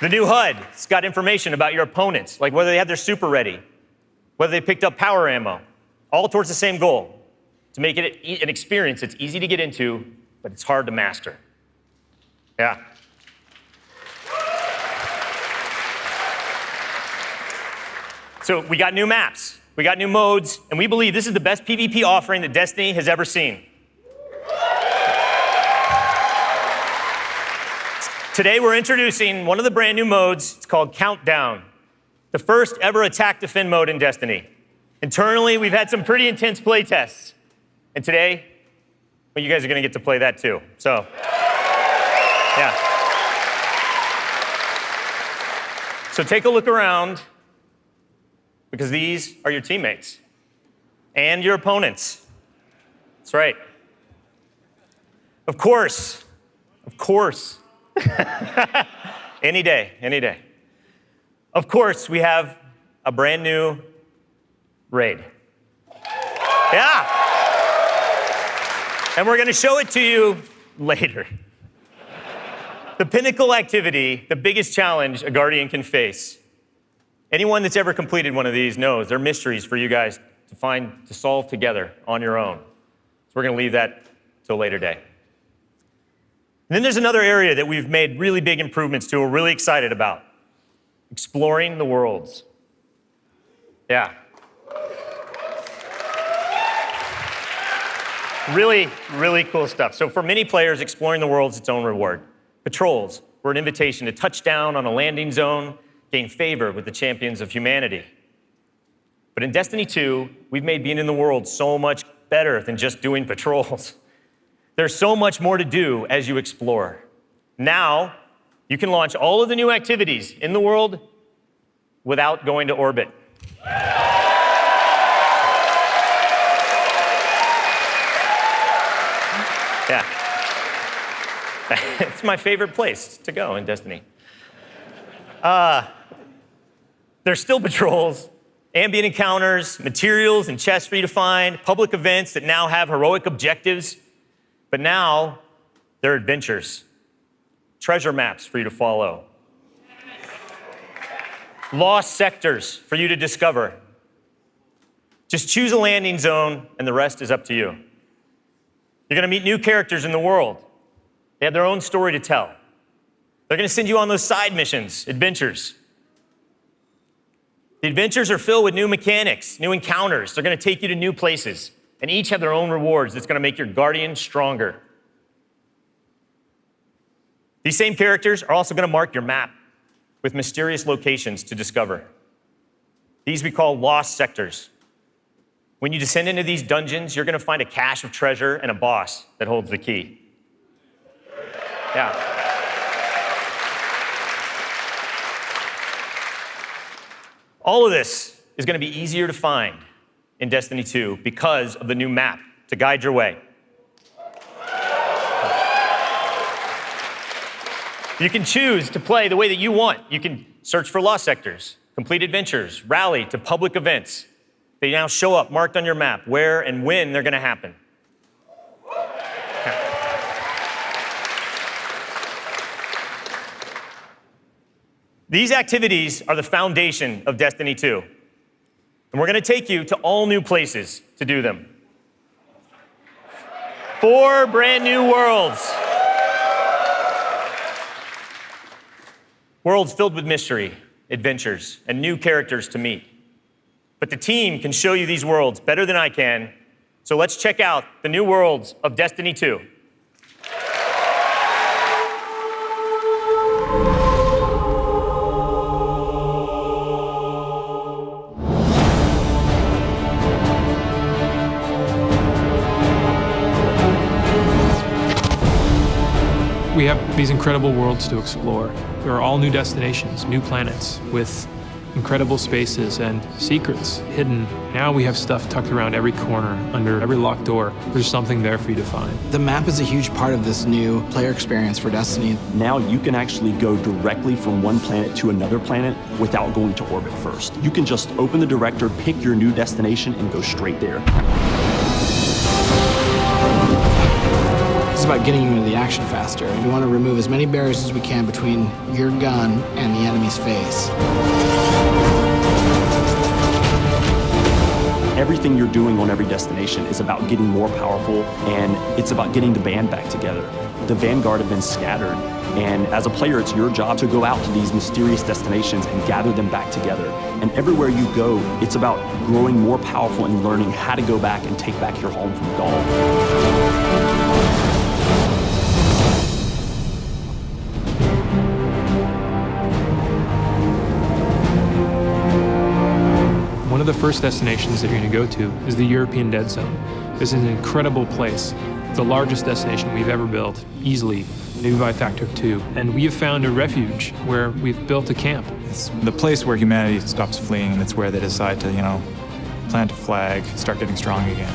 The new HUD's got information about your opponents, like whether they have their super ready, whether they picked up power ammo, all towards the same goal, to make it an experience that's easy to get into, but it's hard to master. Yeah. So we got new maps, we got new modes, and we believe this is the best PvP offering that Destiny has ever seen. Today we're introducing one of the brand new modes. It's called Countdown, the first ever attack defend mode in Destiny. Internally, we've had some pretty intense play tests. And today, well, you guys are going to get to play that too. So, yeah. So take a look around, because these are your teammates and your opponents. That's right. Of course. Any day. Of course, we have a brand new raid. Yeah. And we're going to show it to you later. The pinnacle activity, the biggest challenge a Guardian can face. Anyone that's ever completed one of these knows they're mysteries for you guys to solve together on your own. So we're going to leave that till a later day. And then there's another area that we've made really big improvements to, we're really excited about. Exploring the worlds. Yeah. Really, really cool stuff. So for many players, exploring the world is its own reward. Patrols were an invitation to touch down on a landing zone, gain favor with the champions of humanity. But in Destiny 2, we've made being in the world so much better than just doing patrols. There's so much more to do as you explore. Now, you can launch all of the new activities in the world without going to orbit. Yeah. It's my favorite place to go in Destiny. There's still patrols, ambient encounters, materials and chests for you to find, public events that now have heroic objectives, but now they're adventures, treasure maps for you to follow. lost sectors for you to discover. Just choose a landing zone, and the rest is up to you. You're going to meet new characters in the world. They have their own story to tell. They're going to send you on those side missions, adventures. The adventures are filled with new mechanics, new encounters. They're going to take you to new places, and each have their own rewards that's going to make your Guardian stronger. These same characters are also going to mark your map with mysterious locations to discover. These we call lost sectors. When you descend into these dungeons, you're going to find a cache of treasure and a boss that holds the key. Yeah. All of this is going to be easier to find in Destiny 2 because of the new map to guide your way. You can choose to play the way that you want. You can search for lost sectors, complete adventures, rally to public events. They now show up marked on your map where and when they're going to happen. These activities are the foundation of Destiny 2. And we're going to take you to all new places to do them. 4 brand new worlds. Worlds filled with mystery, adventures, and new characters to meet. But the team can show you these worlds better than I can, so let's check out the new worlds of Destiny 2. We have these incredible worlds to explore. There are all new destinations, new planets with incredible spaces and secrets hidden. Now we have stuff tucked around every corner, under every locked door. There's something there for you to find. The map is a huge part of this new player experience for Destiny. Now you can actually go directly from one planet to another planet without going to orbit first. You can just open the director, pick your new destination, and go straight there. It's about getting you into the action faster. We want to remove as many barriers as we can between your gun and the enemy's face. Everything you're doing on every destination is about getting more powerful, and it's about getting the band back together. The Vanguard have been scattered, and as a player, it's your job to go out to these mysterious destinations and gather them back together. And everywhere you go, it's about growing more powerful and learning how to go back and take back your home from Gaul. One of the first destinations that you're going to go to is the European Dead Zone. This is an incredible place, the largest destination we've ever built, easily, maybe by a factor of 2. And we have found a refuge where we've built a camp. It's the place where humanity stops fleeing, and it's where they decide to, plant a flag, start getting strong again.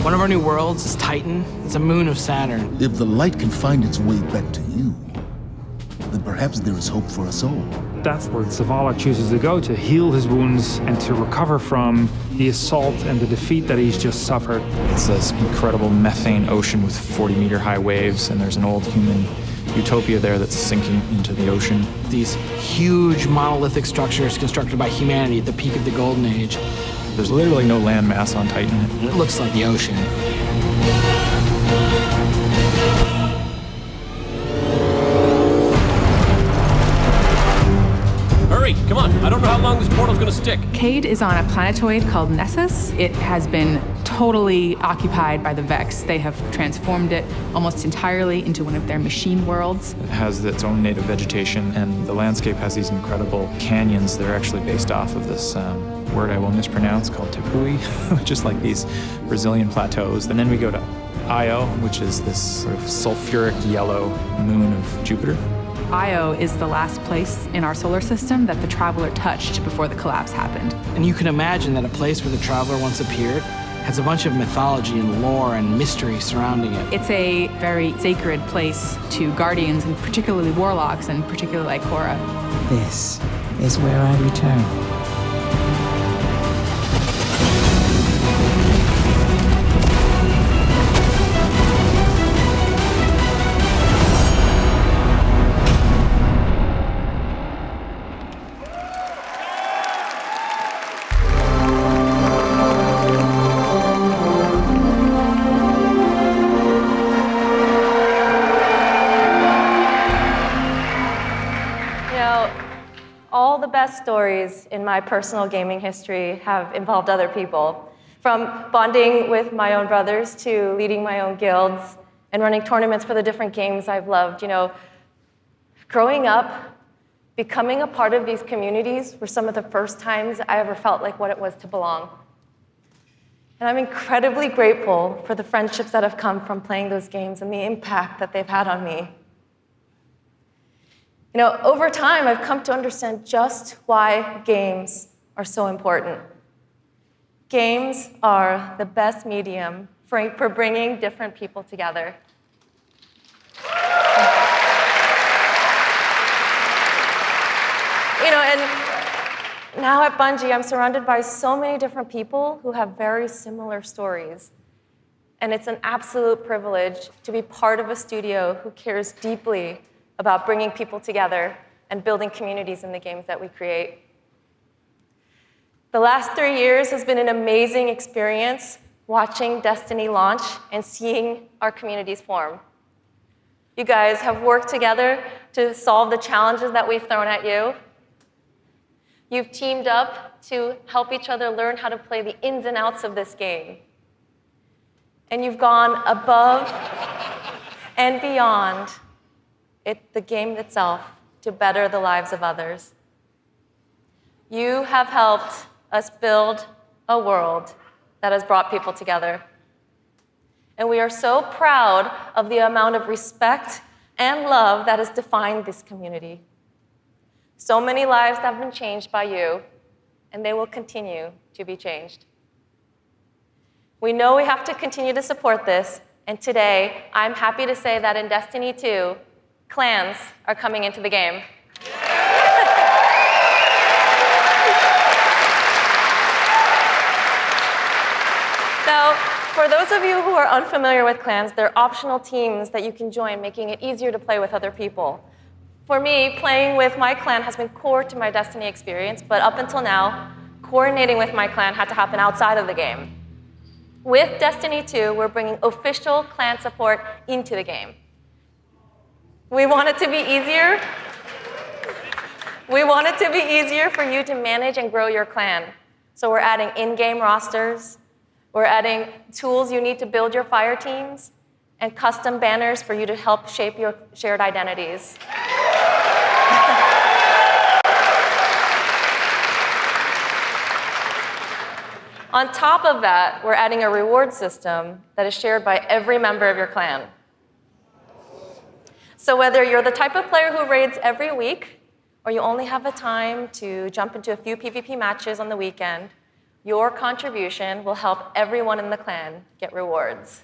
One of our new worlds is Titan. It's a moon of Saturn. If the light can find its way back to you, then perhaps there is hope for us all. That's where Zavala chooses to go, to heal his wounds and to recover from the assault and the defeat that he's just suffered. It's this incredible methane ocean with 40-meter high waves, and there's an old human utopia there that's sinking into the ocean. These huge monolithic structures constructed by humanity at the peak of the Golden Age. There's literally no land mass on Titan. It looks like the ocean. Hurry, come on. I don't know how long this portal's gonna stick. Cade is on a planetoid called Nessus. It has been totally occupied by the Vex. They have transformed it almost entirely into one of their machine worlds. It has its own native vegetation, and the landscape has these incredible canyons that are actually based off of this word I will mispronounce called Tepui, just like these Brazilian plateaus. And then we go to Io, which is this sort of sulfuric yellow moon of Jupiter. Io is the last place in our solar system that the Traveler touched before the collapse happened. And you can imagine that a place where the Traveler once appeared has a bunch of mythology and lore and mystery surrounding it. It's a very sacred place to Guardians, and particularly Warlocks, and particularly Ikora. This is where I return. best stories in my personal gaming history have involved other people. From bonding with my own brothers to leading my own guilds and running tournaments for the different games I've loved. You know, growing up, becoming a part of these communities were some of the first times I ever felt like what it was to belong. And I'm incredibly grateful for the friendships that have come from playing those games and the impact that they've had on me. You know, over time, I've come to understand just why games are so important. Games are the best medium for bringing different people together. You know, and now at Bungie, I'm surrounded by so many different people who have very similar stories. And it's an absolute privilege to be part of a studio who cares deeply about bringing people together and building communities in the games that we create. The last 3 years has been an amazing experience watching Destiny launch and seeing our communities form. You guys have worked together to solve the challenges that we've thrown at you. You've teamed up to help each other learn how to play the ins and outs of this game. And you've gone above and beyond the game itself to better the lives of others. You have helped us build a world that has brought people together. And we are so proud of the amount of respect and love that has defined this community. So many lives have been changed by you, and they will continue to be changed. We know we have to continue to support this, and today, I'm happy to say that in Destiny 2, clans are coming into the game. Now, for those of you who are unfamiliar with clans, they're optional teams that you can join, making it easier to play with other people. For me, playing with my clan has been core to my Destiny experience, but up until now, coordinating with my clan had to happen outside of the game. With Destiny 2, we're bringing official clan support into the game. We want it to be easier. We want it to be easier for you to manage and grow your clan. So we're adding in-game rosters, we're adding tools you need to build your fire teams, and custom banners for you to help shape your shared identities. On top of that, we're adding a reward system that is shared by every member of your clan. So whether you're the type of player who raids every week, or you only have the time to jump into a few PvP matches on the weekend, your contribution will help everyone in the clan get rewards.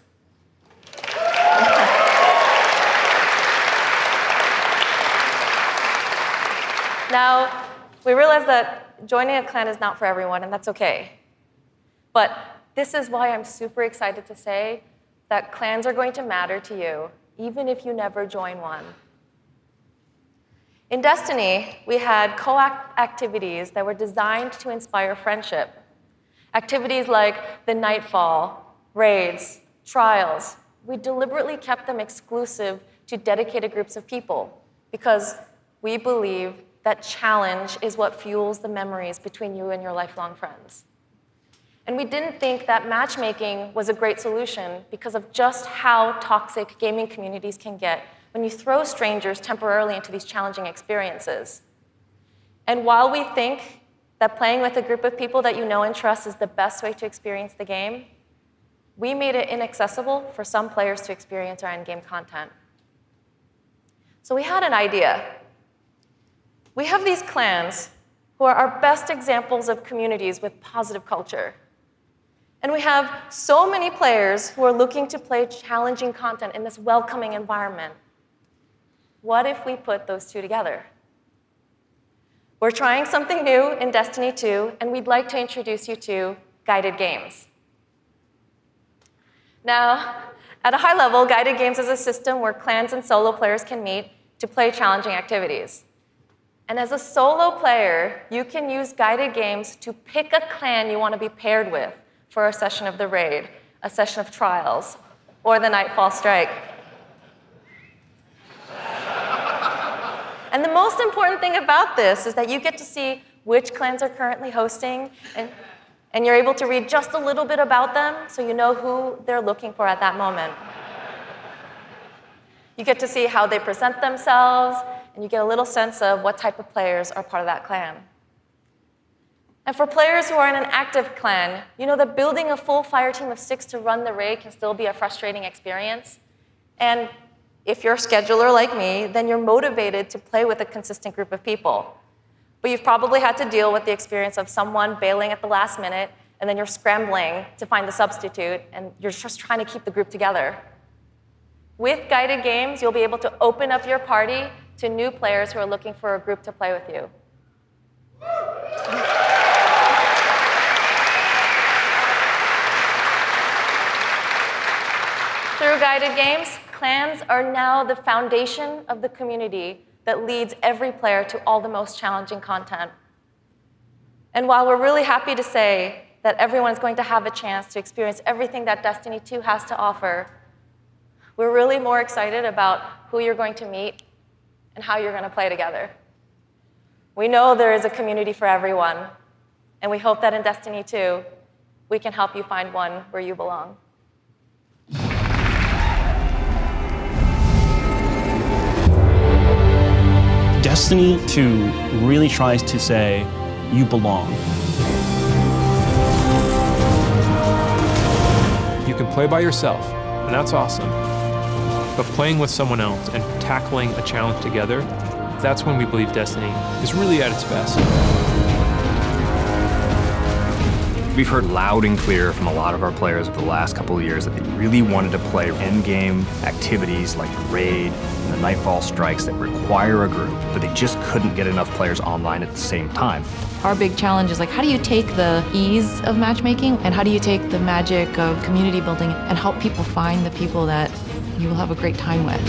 Now, we realize that joining a clan is not for everyone, and that's okay. But this is why I'm super excited to say that clans are going to matter to you, even if you never join one. In Destiny, we had co-op activities that were designed to inspire friendship. Activities like the Nightfall, raids, trials. We deliberately kept them exclusive to dedicated groups of people because we believe that challenge is what fuels the memories between you and your lifelong friends. And we didn't think that matchmaking was a great solution because of just how toxic gaming communities can get when you throw strangers temporarily into these challenging experiences. And while we think that playing with a group of people that you know and trust is the best way to experience the game, we made it inaccessible for some players to experience our in-game content. So we had an idea. We have these clans who are our best examples of communities with positive culture. And we have so many players who are looking to play challenging content in this welcoming environment. What if we put those two together? We're trying something new in Destiny 2, and we'd like to introduce you to guided games. Now, at a high level, guided games is a system where clans and solo players can meet to play challenging activities. And as a solo player, you can use guided games to pick a clan you want to be paired with for a session of the raid, a session of trials, or the Nightfall strike. And the most important thing about this is that you get to see which clans are currently hosting, and you're able to read just a little bit about them so you know who they're looking for at that moment. You get to see how they present themselves, and you get a little sense of what type of players are part of that clan. And for players who are in an active clan, you know that building a full fire team of 6 to run the raid can still be a frustrating experience. And if you're a scheduler like me, then you're motivated to play with a consistent group of people. But you've probably had to deal with the experience of someone bailing at the last minute, and then you're scrambling to find the substitute, and you're just trying to keep the group together. With guided games, you'll be able to open up your party to new players who are looking for a group to play with you. Through guided games, clans are now the foundation of the community that leads every player to all the most challenging content. And while we're really happy to say that everyone's going to have a chance to experience everything that Destiny 2 has to offer, we're really more excited about who you're going to meet and how you're going to play together. We know there is a community for everyone, and we hope that in Destiny 2, we can help you find one where you belong. Destiny 2 really tries to say, you belong. You can play by yourself, and that's awesome. But playing with someone else and tackling a challenge together, that's when we believe Destiny is really at its best. We've heard loud and clear from a lot of our players over the last couple of years that they really wanted to play endgame activities like the raid and the Nightfall strikes that require a group, but they just couldn't get enough players online at the same time. Our big challenge is like, how do you take the ease of matchmaking and how do you take the magic of community building and help people find the people that you will have a great time with?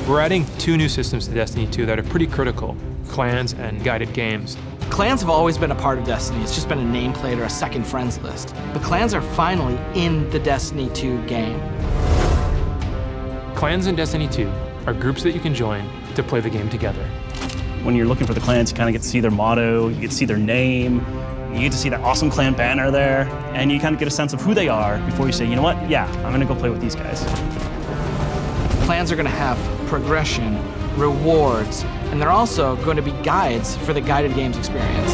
We're adding 2 new systems to Destiny 2 that are pretty critical: clans and guided games. Clans have always been a part of Destiny. It's just been a nameplate or a second friends list. But clans are finally in the Destiny 2 game. Clans in Destiny 2 are groups that you can join to play the game together. When you're looking for the clans, you kind of get to see their motto, you get to see their name, you get to see that awesome clan banner there, and you kind of get a sense of who they are before you say, you know what, yeah, I'm gonna go play with these guys. Clans are gonna have progression, rewards, and they're also going to be guides for the guided games experience.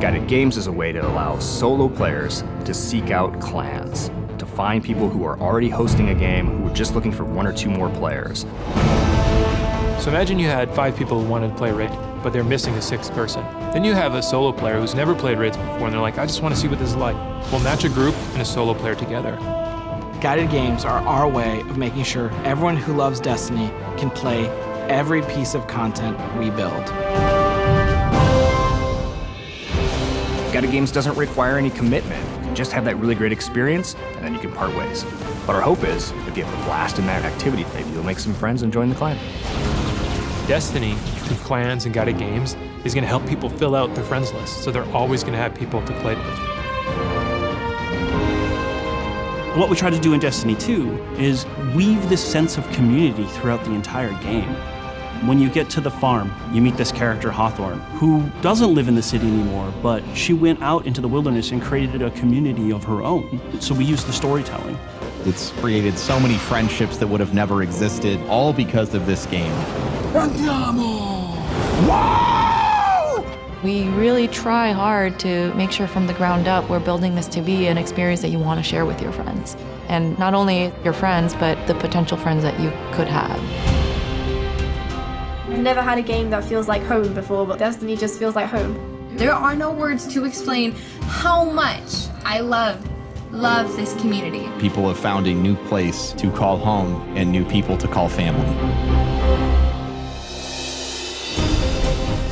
Guided games is a way to allow solo players to seek out clans, to find people who are already hosting a game who are just looking for 1 or 2 more players. So imagine you had 5 people who wanted to play raid, but they're missing a 6th person. Then you have a solo player who's never played raids before, and they're like, I just want to see what this is like. We'll match a group and a solo player together. Guided games are our way of making sure everyone who loves Destiny can play every piece of content we build. Guided games doesn't require any commitment. You can just have that really great experience, and then you can part ways. But our hope is, if you have a blast in that activity, maybe you'll make some friends and join the clan. Destiny, through clans and guided games, is going to help people fill out their friends list, so they're always going to have people to play with. What we try to do in Destiny 2 is weave this sense of community throughout the entire game. When you get to the farm, you meet this character, Hawthorne, who doesn't live in the city anymore, but she went out into the wilderness and created a community of her own. So we use the storytelling. It's created so many friendships that would have never existed, all because of this game. We really try hard to make sure from the ground up we're building this to be an experience that you want to share with your friends. And not only your friends, but the potential friends that you could have. I've never had a game that feels like home before, but Destiny just feels like home. There are no words to explain how much I love this community. People have found a new place to call home and new people to call family.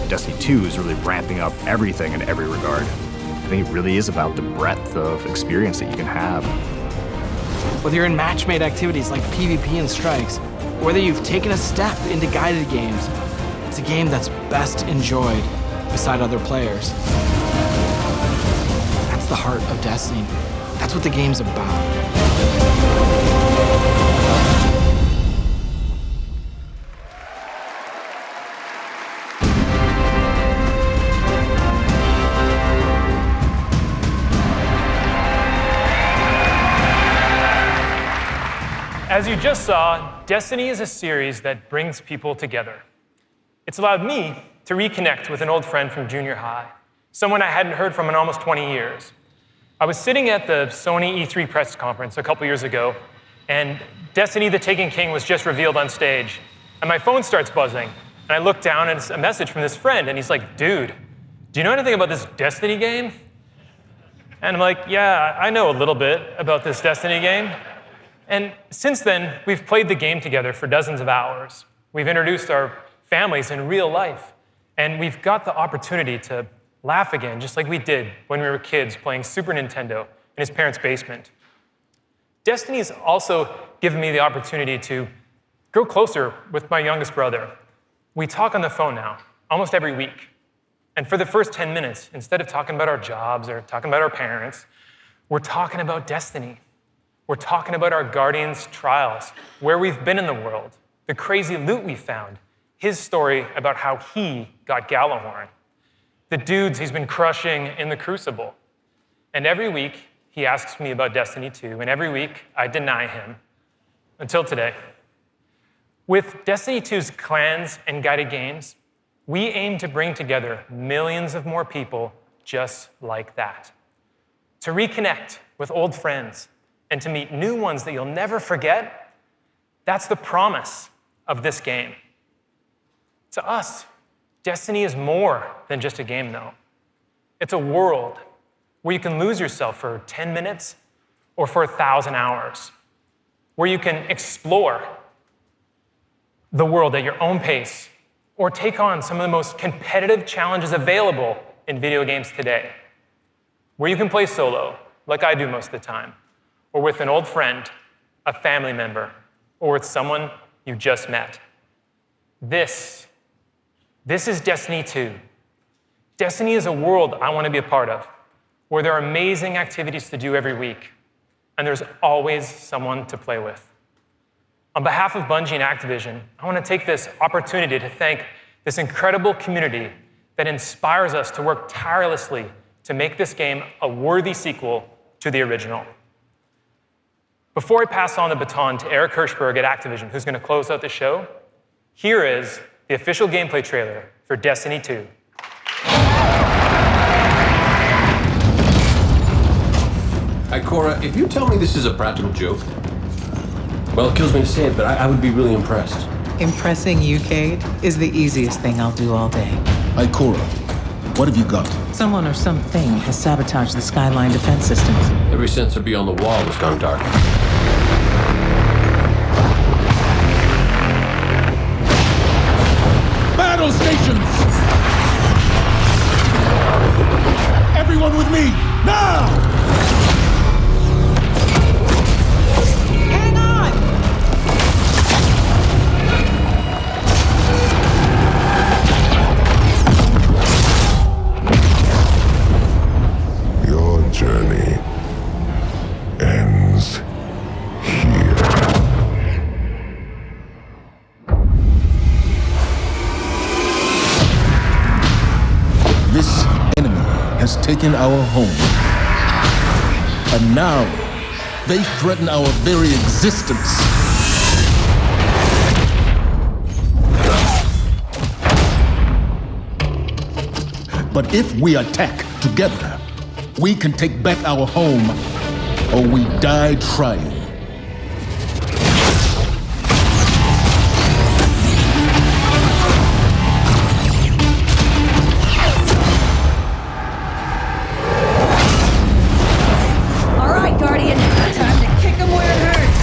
Destiny 2 is really ramping up everything in every regard. I think it really is about the breadth of experience that you can have. Whether you're in match-made activities like PvP and strikes, or whether you've taken a step into guided games, it's a game that's best enjoyed beside other players. That's the heart of Destiny. That's what the game's about. As you just saw, Destiny is a series that brings people together. It's allowed me to reconnect with an old friend from junior high, someone I hadn't heard from in almost 20 years. I was sitting at the Sony E3 press conference a couple years ago, and Destiny the Taken King was just revealed on stage, and my phone starts buzzing, and I look down, and it's a message from this friend, and he's like, dude, do you know anything about this Destiny game? And I'm like, yeah, I know a little bit about this Destiny game. And since then, we've played the game together for dozens of hours. We've introduced our families in real life, and we've got the opportunity to laugh again, just like we did when we were kids playing Super Nintendo in his parents' basement. Destiny's also given me the opportunity to grow closer with my youngest brother. We talk on the phone now, almost every week. And for the first 10 minutes, instead of talking about our jobs or talking about our parents, we're talking about Destiny. We're talking about our Guardians' trials, where we've been in the world, the crazy loot we found, his story about how he got Gallahorn, the dudes he's been crushing in the Crucible. And every week, he asks me about Destiny 2, and every week, I deny him, until today. With Destiny 2's clans and guided games, we aim to bring together millions of more people just like that. To reconnect with old friends and to meet new ones that you'll never forget, that's the promise of this game. To us, Destiny is more than just a game, though. It's a world where you can lose yourself for 10 minutes or for 1,000 hours, where you can explore the world at your own pace or take on some of the most competitive challenges available in video games today, where you can play solo, like I do most of the time, or with an old friend, a family member, or with someone you just met. This is Destiny 2. Destiny is a world I want to be a part of, where there are amazing activities to do every week, and there's always someone to play with. On behalf of Bungie and Activision, I want to take this opportunity to thank this incredible community that inspires us to work tirelessly to make this game a worthy sequel to the original. Before I pass on the baton to Eric Hirschberg at Activision, who's going to close out the show, here is the official gameplay trailer for Destiny 2. Ikora, if you tell me this is a practical joke, well, it kills me to say it, but I would be really impressed. Impressing you, Cade, is the easiest thing I'll do all day. Ikora, what have you got? Someone or something has sabotaged the Skyline defense systems. Every sensor beyond the wall has gone dark. Battle stations! Everyone with me, now! Hang on! Your journey ends here. This enemy has taken our home. And now, they threaten our very existence. But if we attack together, we can take back our home, or we die trying. All right, Guardian. Time to kick 'em where it hurts.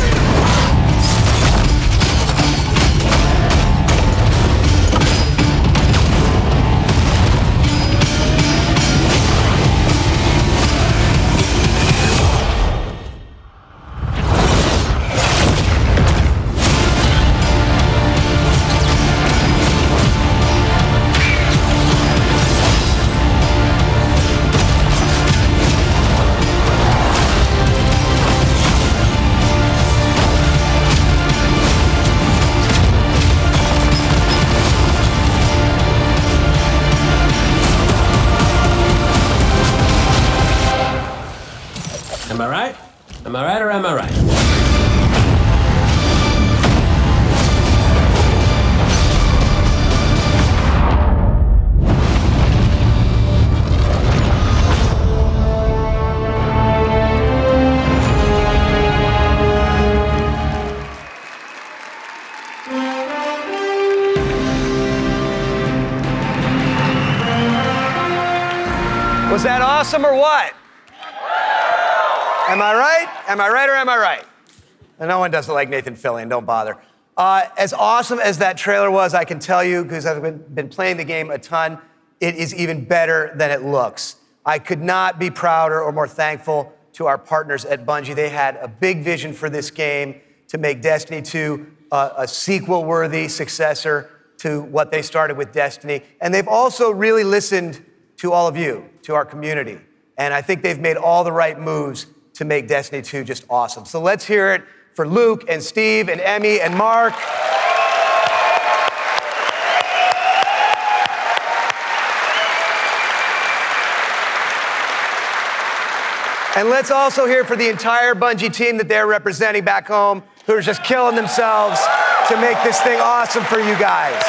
Am I right? Am I right or am I right? awesome or what? Am I right? Am I right or am I right? And no one does it like Nathan Fillion, don't bother. As awesome as that trailer was, I can tell you, because I've been playing the game a ton, it is even better than it looks. I could not be prouder or more thankful to our partners at Bungie. They had a big vision for this game to make Destiny 2 a sequel-worthy successor to what they started with Destiny. And they've also really listened to all of you, to our community. And I think they've made all the right moves to make Destiny 2 just awesome. So let's hear it for Luke and Steve and Emmy and Mark. And let's also hear for the entire Bungie team that they're representing back home, who are just killing themselves to make this thing awesome for you guys.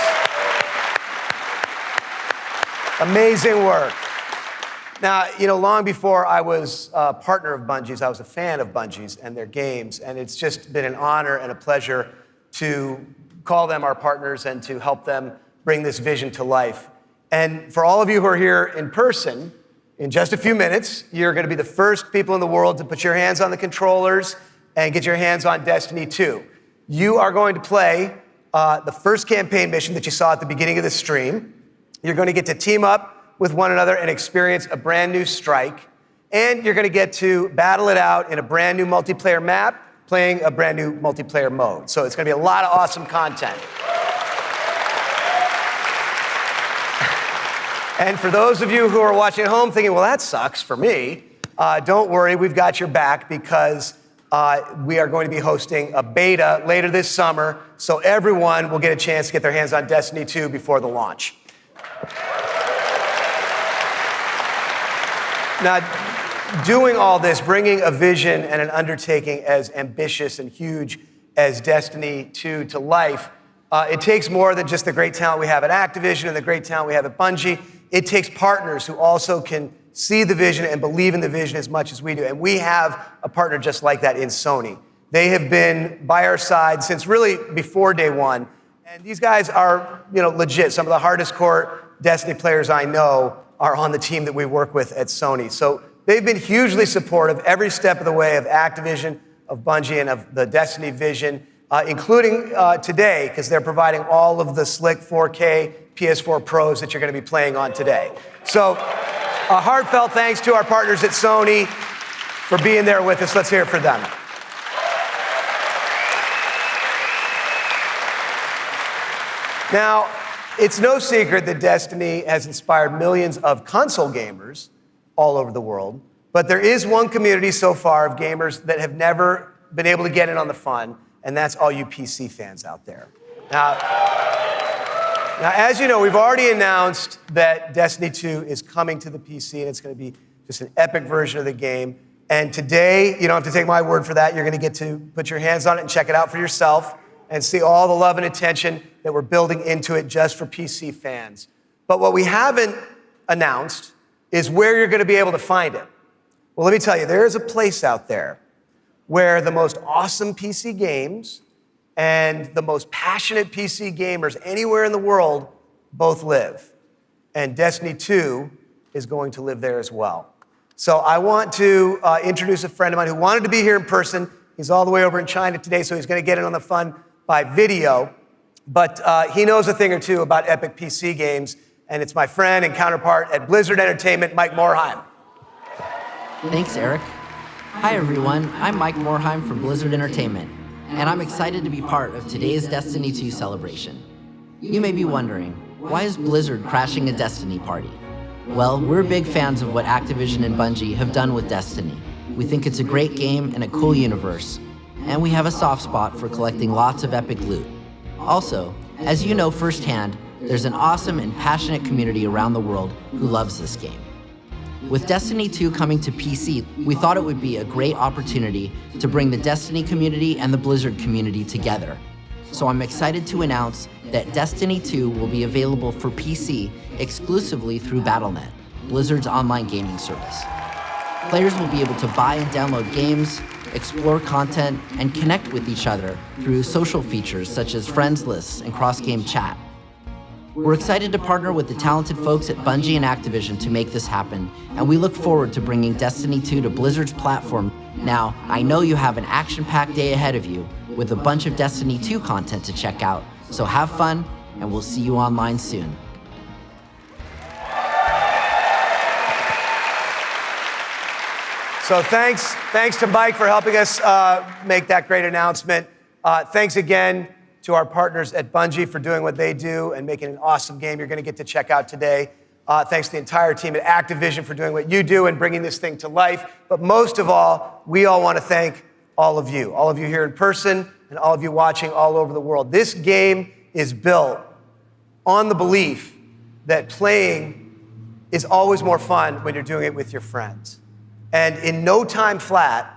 Amazing work. Now, long before I was a partner of Bungie's, I was a fan of Bungie's and their games, and it's just been an honor and a pleasure to call them our partners and to help them bring this vision to life. And for all of you who are here in person, in just a few minutes, you're going to be the first people in the world to put your hands on the controllers and get your hands on Destiny 2. You are going to play the first campaign mission that you saw at the beginning of the stream. You're going to get to team up with one another and experience a brand new strike. And you're going to get to battle it out in a brand new multiplayer map, playing a brand new multiplayer mode. So it's going to be a lot of awesome content. And for those of you who are watching at home thinking, well, that sucks for me, don't worry, we've got your back, because we are going to be hosting a beta later this summer, so everyone will get a chance to get their hands on Destiny 2 before the launch. Now, doing all this, bringing a vision and an undertaking as ambitious and huge as Destiny 2 to life, it takes more than just the great talent we have at Activision and the great talent we have at Bungie. It takes partners who also can see the vision and believe in the vision as much as we do. And we have a partner just like that in Sony. They have been by our side since really before day one. And these guys are, legit. Some of the hardest core Destiny players I know are on the team that we work with at Sony. So they've been hugely supportive every step of the way of Activision, of Bungie, and of the Destiny vision, including today, because they're providing all of the slick 4K PS4 Pros that you're going to be playing on today. So a heartfelt thanks to our partners at Sony for being there with us. Let's hear it for them. Now, it's no secret that Destiny has inspired millions of console gamers all over the world, but there is one community so far of gamers that have never been able to get in on the fun, and that's all you PC fans out there. Now, as you know, we've already announced that Destiny 2 is coming to the PC, and it's going to be just an epic version of the game. And today, you don't have to take my word for that. You're going to get to put your hands on it and check it out for yourself and see all the love and attention that we're building into it just for PC fans. But what we haven't announced is where you're going to be able to find it. Well, let me tell you, there is a place out there where the most awesome PC games and the most passionate PC gamers anywhere in the world both live. And Destiny 2 is going to live there as well. So I want to introduce a friend of mine who wanted to be here in person. He's all the way over in China today, so he's going to get in on the fun by video. But he knows a thing or two about epic PC games, and it's my friend and counterpart at Blizzard Entertainment, Mike Morhaime. Thanks, Eric. Hi, everyone. I'm Mike Morhaime from Blizzard Entertainment, and I'm excited to be part of today's Destiny 2 celebration. You may be wondering, why is Blizzard crashing a Destiny party? Well, we're big fans of what Activision and Bungie have done with Destiny. We think it's a great game and a cool universe, and we have a soft spot for collecting lots of epic loot. Also, as you know firsthand, there's an awesome and passionate community around the world who loves this game. With Destiny 2 coming to PC, we thought it would be a great opportunity to bring the Destiny community and the Blizzard community together. So I'm excited to announce that Destiny 2 will be available for PC exclusively through Battle.net, Blizzard's online gaming service. Players will be able to buy and download games, explore content, and connect with each other through social features such as friends lists and cross-game chat. We're excited to partner with the talented folks at Bungie and Activision to make this happen, and we look forward to bringing Destiny 2 to Blizzard's platform. Now, I know you have an action-packed day ahead of you with a bunch of Destiny 2 content to check out, so have fun, and we'll see you online soon. So thanks to Mike for helping us make that great announcement. Thanks again to our partners at Bungie for doing what they do and making an awesome game you're going to get to check out today. Thanks to the entire team at Activision for doing what you do and bringing this thing to life. But most of all, we all want to thank all of you here in person and all of you watching all over the world. This game is built on the belief that playing is always more fun when you're doing it with your friends. And in no time flat,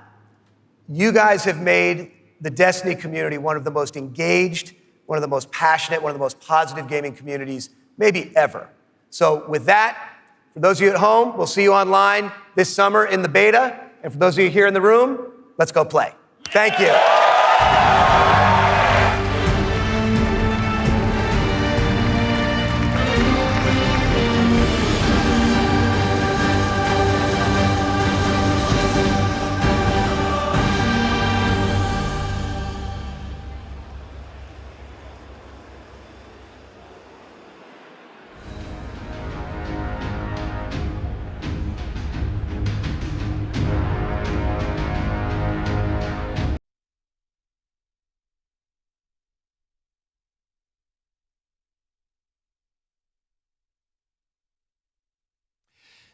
you guys have made the Destiny community one of the most engaged, one of the most passionate, one of the most positive gaming communities maybe ever. So with that, for those of you at home, we'll see you online this summer in the beta. And for those of you here in the room, let's go play. Thank you.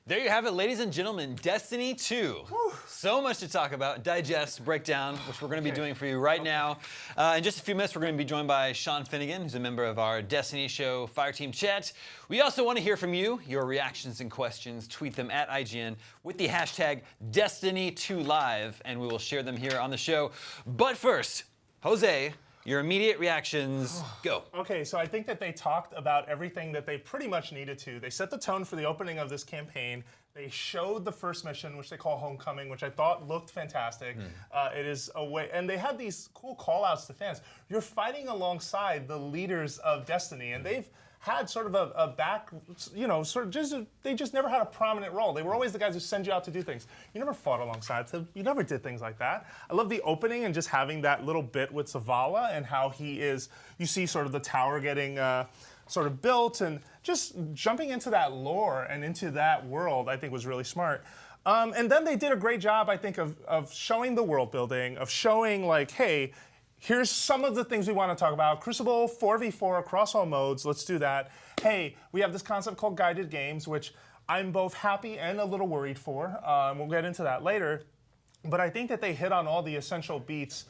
There you have it, ladies and gentlemen, Destiny 2. Whew. So much to talk about, digest, breakdown, which we're going to be doing for you right now. In just a few minutes, we're going to be joined by Sean Finnegan, who's a member of our Destiny show, Fireteam Chat. We also want to hear from you, your reactions and questions. Tweet them at IGN with the hashtag Destiny2Live, and we will share them here on the show. But first, Jose, your immediate reactions, go. Okay, so I think that they talked about everything that they pretty much needed to. They set the tone for the opening of this campaign. They showed the first mission, which they call Homecoming, which I thought looked fantastic. It is a way, and they had these cool call-outs to fans. You're fighting alongside the leaders of Destiny, and they've had sort of a back, they just never had a prominent role. They were always the guys who send you out to do things. You never fought alongside them. You never did things like that. I love the opening and just having that little bit with Zavala and how he is, you see sort of the tower getting sort of built, and just jumping into that lore and into that world I think was really smart. And then they did a great job, I think, of showing the world building, of showing like, hey, here's some of the things we want to talk about. Crucible 4v4 across all modes. Let's do that. Hey, we have this concept called guided games, which I'm both happy and a little worried for. We'll get into that later. But I think that they hit on all the essential beats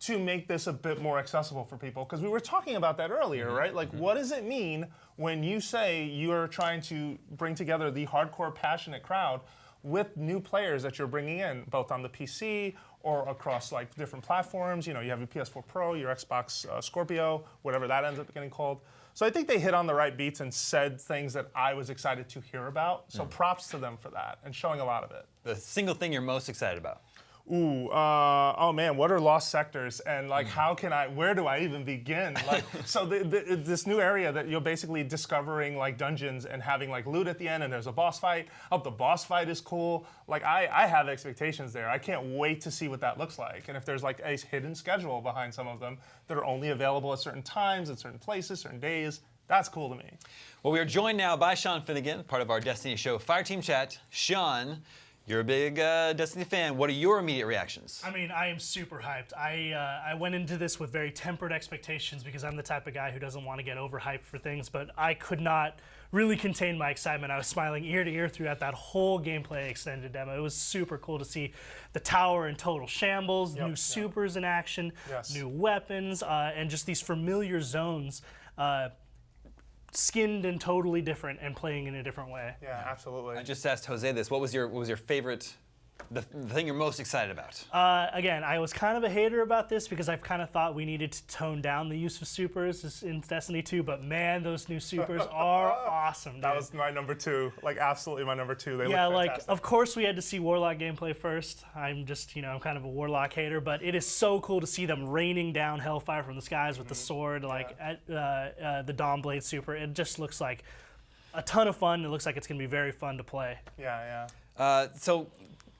to make this a bit more accessible for people. Because we were talking about that earlier, right? Like, what does it mean when you say you're trying to bring together the hardcore, passionate crowd with new players that you're bringing in, both on the PC or across like different platforms? You know, you have your PS4 Pro, your Xbox Scorpio, whatever that ends up getting called. So I think they hit on the right beats and said things that I was excited to hear about. So props to them for that and showing a lot of it. The single thing you're most excited about? Ooh, oh man, what are lost sectors, and like where do I even begin? Like, so this new area that you're basically discovering like dungeons and having like loot at the end, and there's a boss fight. I hope the boss fight is cool. Like I have expectations there. I can't wait to see what that looks like, and if there's like a hidden schedule behind some of them that are only available at certain times, at certain places, certain days. That's cool to me. Well, we are joined now by Sean Finnegan, part of our Destiny show, Fireteam Chat. Sean, you're a big Destiny fan. What are your immediate reactions? I mean, I am super hyped. I went into this with very tempered expectations because I'm the type of guy who doesn't want to get overhyped for things, but I could not really contain my excitement. I was smiling ear to ear throughout that whole gameplay extended demo. It was super cool to see the tower in total shambles, new supers in action, new weapons, and just these familiar zones. Skinned and totally different and playing in a different way. Yeah, absolutely. I just asked Jose this. What was your favorite the thing you're most excited about? Again, I was kind of a hater about this because I've kind of thought we needed to tone down the use of supers in Destiny 2, but man, those new supers are awesome, dude. That was my number 2, like absolutely my number 2. They yeah, look like fantastic. of course we had to see Warlock gameplay first. I'm just, I'm kind of a Warlock hater, but it is so cool to see them raining down Hellfire from the skies with the sword, like at the Dawnblade super. It just looks like a ton of fun. It looks like it's going to be very fun to play. Yeah. So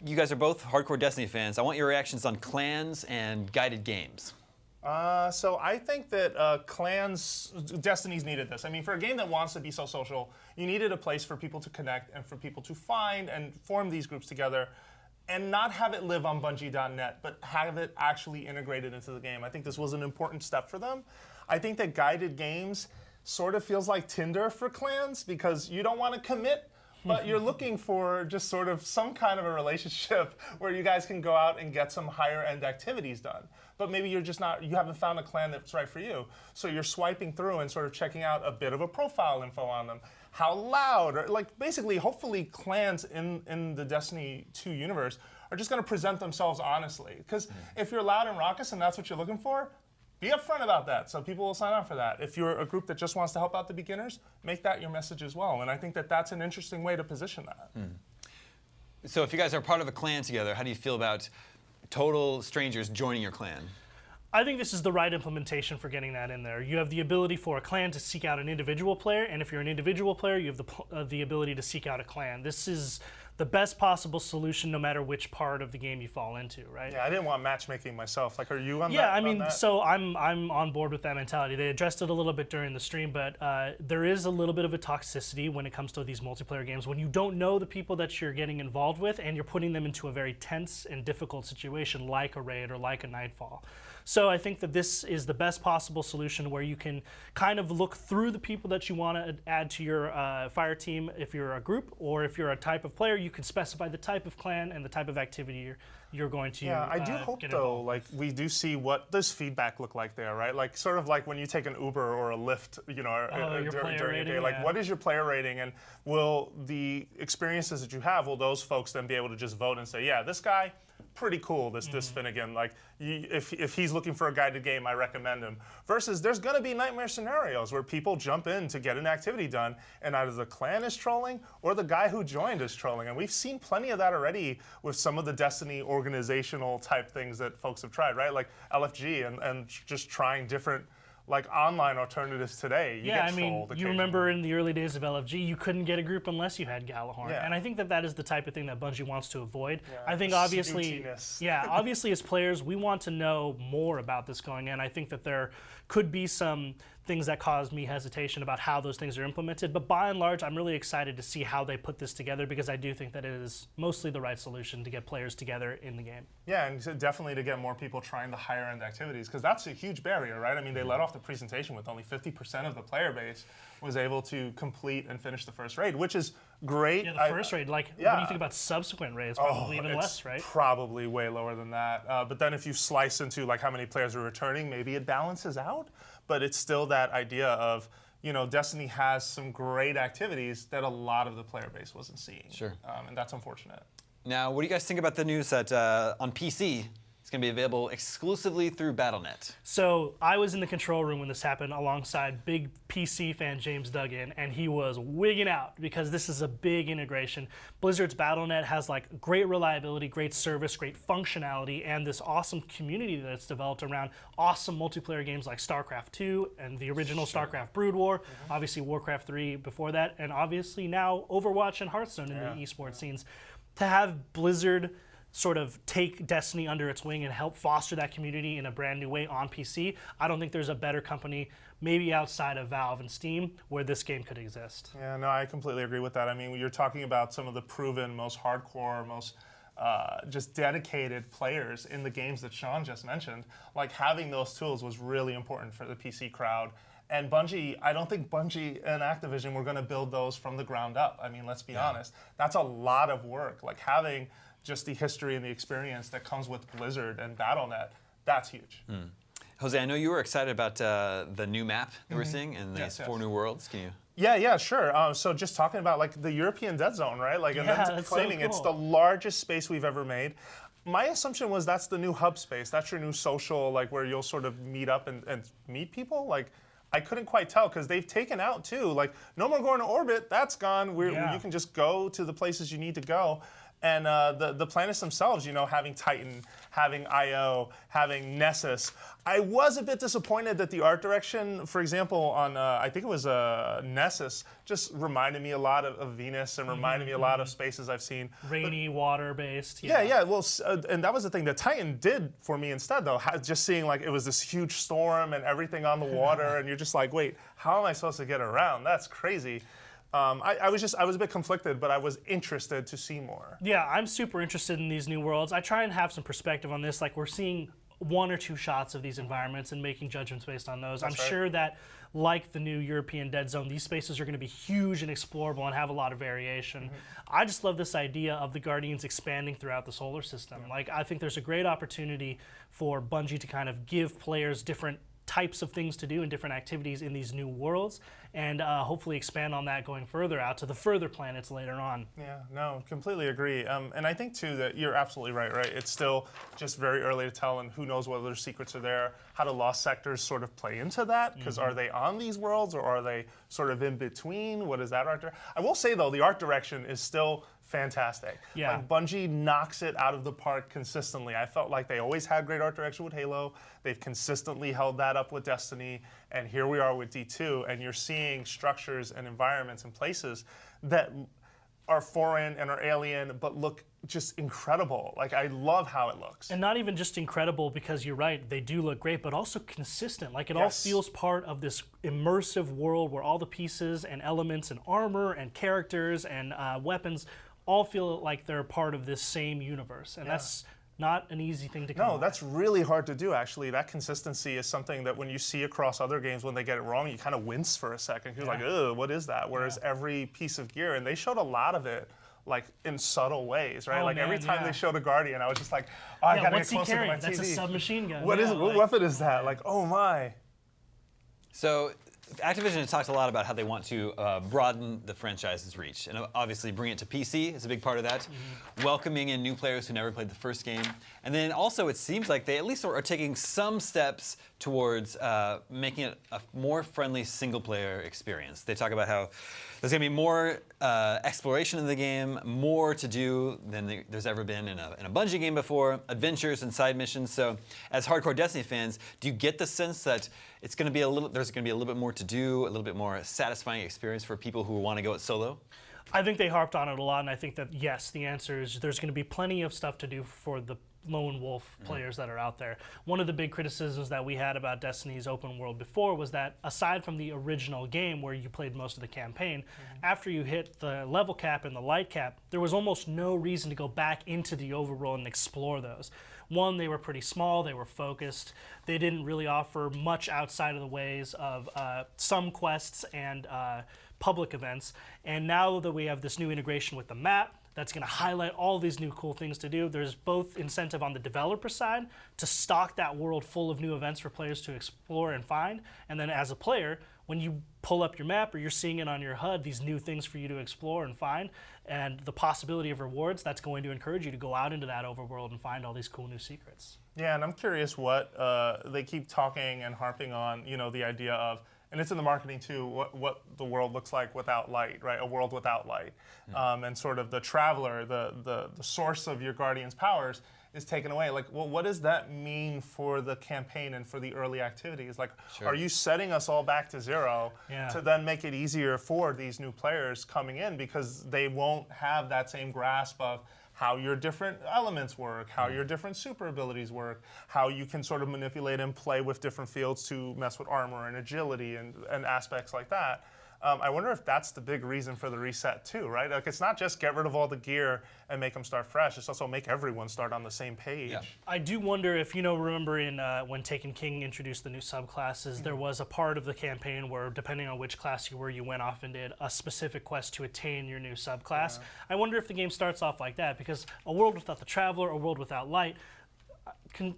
you guys are both hardcore Destiny fans. I want your reactions on clans and guided games. So I think that Destiny's needed this. I mean, for a game that wants to be so social, you needed a place for people to connect and for people to find and form these groups together and not have it live on Bungie.net, but have it actually integrated into the game. I think this was an important step for them. I think that guided games sort of feels like Tinder for clans because you don't want to commit, but you're looking for just sort of some kind of a relationship where you guys can go out and get some higher end activities done. But maybe you haven't found a clan that's right for you. So you're swiping through and sort of checking out a bit of a profile info on them. How loud, or like basically, hopefully clans in the Destiny 2 universe are just gonna present themselves honestly. Because if you're loud and raucous and that's what you're looking for, be upfront about that so people will sign up for that. If you're a group that just wants to help out the beginners, make that your message as well. And I think that that's an interesting way to position that. So if you guys are part of a clan together, how do you feel about total strangers joining your clan? I think this is the right implementation for getting that in there. You have the ability for a clan to seek out an individual player, and if you're an individual player, you have the ability to seek out a clan. This is the best possible solution no matter which part of the game you fall into, right? Yeah, I didn't want matchmaking myself. Like, are you on that? Yeah, I mean, so I'm on board with that mentality. They addressed it a little bit during the stream, but there is a little bit of a toxicity when it comes to these multiplayer games when you don't know the people that you're getting involved with and you're putting them into a very tense and difficult situation like a raid or like a Nightfall. So I think that this is the best possible solution where you can kind of look through the people that you want to add to your fire team if you're a group, or if you're a type of player, you can specify the type of clan and the type of activity you're going to Yeah, I do hope though, like we do see what does feedback look like there, right? Like sort of like when you take an Uber or a Lyft, during your day, like what is your player rating, and will the experiences that you have, will those folks then be able to just vote and say, yeah, this guy, pretty cool, this Finnegan, like if he's looking for a guided game, I recommend him. Versus there's gonna be nightmare scenarios where people jump in to get an activity done and either the clan is trolling or the guy who joined is trolling. And we've seen plenty of that already with some of the Destiny organizational type things that folks have tried, right? Like LFG and just trying different like online alternatives today. You I mean, you remember in the early days of LFG, you couldn't get a group unless you had Galahorn. Yeah. And I think that that is the type of thing that Bungie wants to avoid. Yeah, I think obviously, snootiness. obviously as players, we want to know more about this going in. I think that there could be some things that cause me hesitation about how those things are implemented. But by and large, I'm really excited to see how they put this together because I do think that it is mostly the right solution to get players together in the game. Yeah, and definitely to get more people trying the higher end activities, because that's a huge barrier, right? I mean, they let off the presentation with only 50% of the player base was able to complete and finish the first raid, which is great. Yeah, the first raid, like, what do you think about subsequent raids? Probably even less, right? Probably way lower than that. But then if you slice into like how many players are returning, maybe it balances out. But it's still that idea of, Destiny has some great activities that a lot of the player base wasn't seeing. Sure. And that's unfortunate. Now, what do you guys think about the news that on PC, it's going to be available exclusively through Battle.net? So I was in the control room when this happened alongside big PC fan James Duggan, and he was wigging out because this is a big integration. Blizzard's Battle.net has like great reliability, great service, great functionality, and this awesome community that's developed around awesome multiplayer games like StarCraft 2 and the original StarCraft Brood War, obviously Warcraft 3 before that, and obviously now Overwatch and Hearthstone in the esports scenes. To have Blizzard sort of take Destiny under its wing and help foster that community in a brand new way on PC, I don't think there's a better company, maybe outside of Valve and Steam, where this game could exist. Yeah, no, I completely agree with that. I mean, you're talking about some of the proven, most hardcore, most just dedicated players in the games that Sean just mentioned. Like, having those tools was really important for the PC crowd. And Bungie, I don't think Bungie and Activision were going to build those from the ground up. I mean, let's be honest. That's a lot of work. Like, having just the history and the experience that comes with Blizzard and Battle.net, that's huge. Jose, I know you were excited about the new map that we're seeing and these 4 new worlds. Can you Yeah, sure. So just talking about like the European Dead Zone, right? Like, and Yeah, then that's so claiming cool. it's the largest space we've ever made. My assumption was that's the new hub space. That's your new social, like where you'll sort of meet up and meet people. Like, I couldn't quite tell because they've taken out too. Like, no more going to orbit. That's gone. You can just go to the places you need to go. And the planets themselves, having Titan, having Io, having Nessus. I was a bit disappointed that the art direction, for example, on I think it was Nessus, just reminded me a lot of Venus and reminded me a lot of spaces I've seen. Rainy, water-based. Yeah. Well, and that was the thing that Titan did for me instead, though. Just seeing like it was this huge storm and everything on the water, and you're just like, wait, how am I supposed to get around? That's crazy. I was a bit conflicted, but I was interested to see more. Yeah, I'm super interested in these new worlds. I try and have some perspective on this. Like, we're seeing 1 or 2 shots of these environments and making judgments based on those. That's I'm right. sure that, like the new European Dead Zone, these spaces are going to be huge and explorable and have a lot of variation. I just love this idea of the Guardians expanding throughout the solar system. Like, I think there's a great opportunity for Bungie to kind of give players different types of things to do and different activities in these new worlds, and hopefully expand on that going further out to the further planets later on. Yeah, no, completely agree. And I think, too, that you're absolutely right? It's still just very early to tell, and who knows what other secrets are there. How do lost sectors sort of play into that? Because are they on these worlds, or are they sort of in between? What is that art direction? I will say, though, the art direction is still fantastic. Yeah. Like, Bungie knocks it out of the park consistently. I felt like they always had great art direction with Halo. They've consistently held that up with Destiny, and here we are with D2, and you're seeing structures and environments and places that are foreign and are alien, but look just incredible. Like, I love how it looks. And not even just incredible, because you're right, they do look great, but also consistent. Like, it all feels part of this immersive world where all the pieces and elements and armor and characters and weapons all feel like they're part of this same universe. And that's not an easy thing to come No, that's really hard to do, actually. That consistency is something that when you see across other games, when they get it wrong, you kind of wince for a second. You're like, ugh, what is that? Whereas every piece of gear, and they showed a lot of it, like, in subtle ways, right? Oh, like, every man, time they showed a Guardian, I was just like, oh, I gotta get closer to my TV. That's a submachine gun. What is it? What weapon is that? Like, oh my. So Activision has talked a lot about how they want to broaden the franchise's reach, and obviously bring it to PC is a big part of that. Welcoming in new players who never played the first game, and then also it seems like they at least are taking some steps towards making it a more friendly single-player experience. They talk about how there's going to be more exploration in the game, more to do than there's ever been in a Bungie game before, adventures and side missions. So, as hardcore Destiny fans, do you get the sense that it's going to be there's going to be a little bit more to do, a little bit more satisfying experience for people who want to go it solo? I think they harped on it a lot, and I think that, yes, the answer is there's going to be plenty of stuff to do for the lone wolf players that are out there. One of the big criticisms that we had about Destiny's open world before was that, aside from the original game where you played most of the campaign, after you hit the level cap and the light cap, there was almost no reason to go back into the overworld and explore those. One, they were pretty small, they were focused, they didn't really offer much outside of the ways of some quests and public events, and now that we have this new integration with the map, that's going to highlight all these new cool things to do. There's both incentive on the developer side to stock that world full of new events for players to explore and find, and then as a player, when you pull up your map or you're seeing it on your HUD, these new things for you to explore and find, and the possibility of rewards, that's going to encourage you to go out into that overworld and find all these cool new secrets. Yeah, and I'm curious what they keep talking and harping on, the idea of, and it's in the marketing too, what the world looks like without light, right? A world without light. And sort of the traveler, the source of your Guardian's powers is taken away. Like, well, what does that mean for the campaign and for the early activities? Like, are you setting us all back to zero to then make it easier for these new players coming in, because they won't have that same grasp of how your different elements work, how your different super abilities work, how you can sort of manipulate and play with different fields to mess with armor and agility and aspects like that. I wonder if that's the big reason for the reset too, right? Like, it's not just get rid of all the gear and make them start fresh, it's also make everyone start on the same page. Yeah. I do wonder if, remember in when Taken King introduced the new subclasses, there was a part of the campaign where, depending on which class you were, you went off and did a specific quest to attain your new subclass. I wonder if the game starts off like that, because a world without the Traveler, a world without light,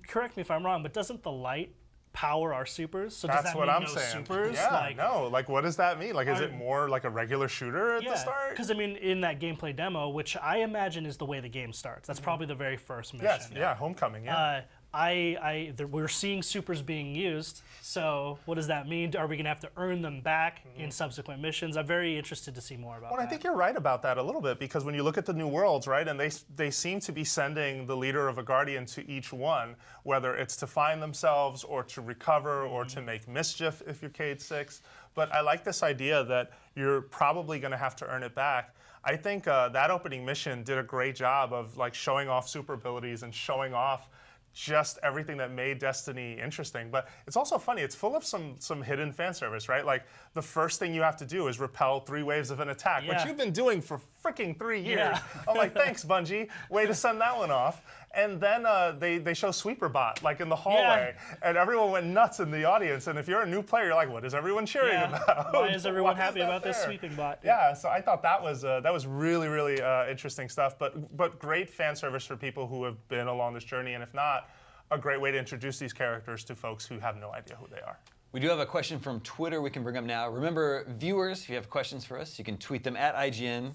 correct me if I'm wrong, but doesn't the light power our supers. So That's does that what mean I'm no saying. supers? Yeah, no. Like, what does that mean? Like, is Are- it more like a regular shooter at the start? Because I mean, in that gameplay demo, which I imagine is the way the game starts. That's probably the very first mission. Yes, yeah, Homecoming, yeah. We're seeing supers being used. So what does that mean? Are we gonna have to earn them back in subsequent missions? I'm very interested to see more about Well, that. I think you're right about that a little bit, because when you look at the new worlds, right, and they seem to be sending the leader of a Guardian to each one, whether it's to find themselves or to recover or to make mischief if you're Cade 6. But I like this idea that you're probably going to have to earn it back. I think that opening mission did a great job of like showing off super abilities and showing off just everything that made Destiny interesting. But it's also funny, it's full of some hidden fan service, right? Like, the first thing you have to do is repel 3 waves of an attack, which you've been doing for freaking 3 years. Yeah. I'm like, thanks, Bungie. Way to send that one off. And then they show Sweeperbot, like in the hallway, and everyone went nuts in the audience. And if you're a new player, you're like, what is everyone cheering about? Why is everyone happy that about this there? sweeping bot? Yeah, so I thought that was really, really interesting stuff, but great fan service for people who have been along this journey, and if not, a great way to introduce these characters to folks who have no idea who they are. We do have a question from Twitter we can bring up now. Remember, viewers, if you have questions for us, you can tweet them at IGN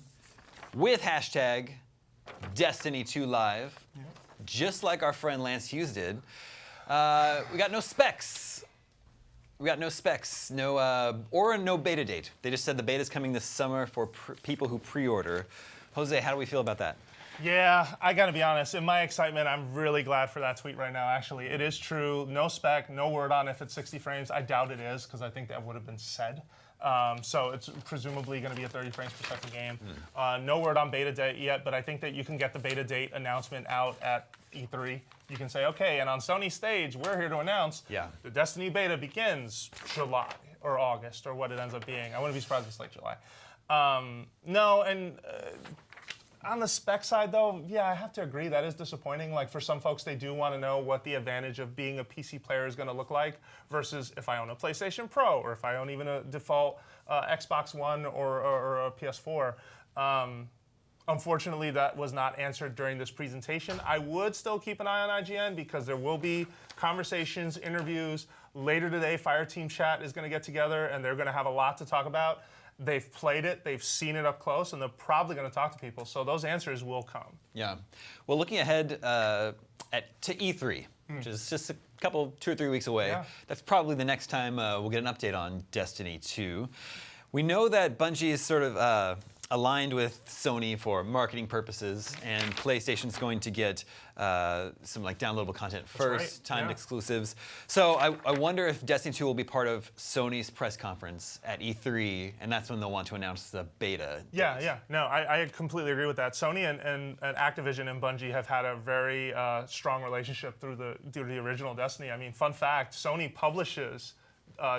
with hashtag Destiny2Live, just like our friend Lance Hughes did. We got no specs. Or no beta date. They just said the beta's coming this summer for people who pre-order. Jose, how do we feel about that? Yeah, I gotta be honest. In my excitement, I'm really glad for that tweet right now, actually. It is true. No spec, no word on if it's 60 frames. I doubt it is, because I think that would have been said. So it's presumably going to be a 30 frames per second game. No word on beta date yet, but I think that you can get the beta date announcement out at E3. You can say, okay, and on Sony's stage, we're here to announce the Destiny beta begins July or August or what it ends up being. I wouldn't be surprised if it's like July. On the spec side, though, yeah, I have to agree, that is disappointing. Like, for some folks, they do want to know what the advantage of being a PC player is going to look like versus if I own a PlayStation Pro or if I own even a default Xbox One or a PS4. Unfortunately, that was not answered during this presentation. I would still keep an eye on IGN because there will be conversations, interviews. Later today, Fireteam Chat is going to get together, and they're going to have a lot to talk about. They've played it, they've seen it up close, and they're probably going to talk to people. So those answers will come. Yeah. Well, looking ahead to E3, which is just a couple, 2 or 3 weeks away, that's probably the next time we'll get an update on Destiny 2. We know that Bungie is sort of aligned with Sony for marketing purposes, and PlayStation's going to get some like downloadable content first, timed exclusives. So I wonder if Destiny 2 will be part of Sony's press conference at E3, and that's when they'll want to announce the beta. No, I completely agree with that. Sony and Activision and Bungie have had a very strong relationship through the original Destiny. I mean, fun fact, Sony publishes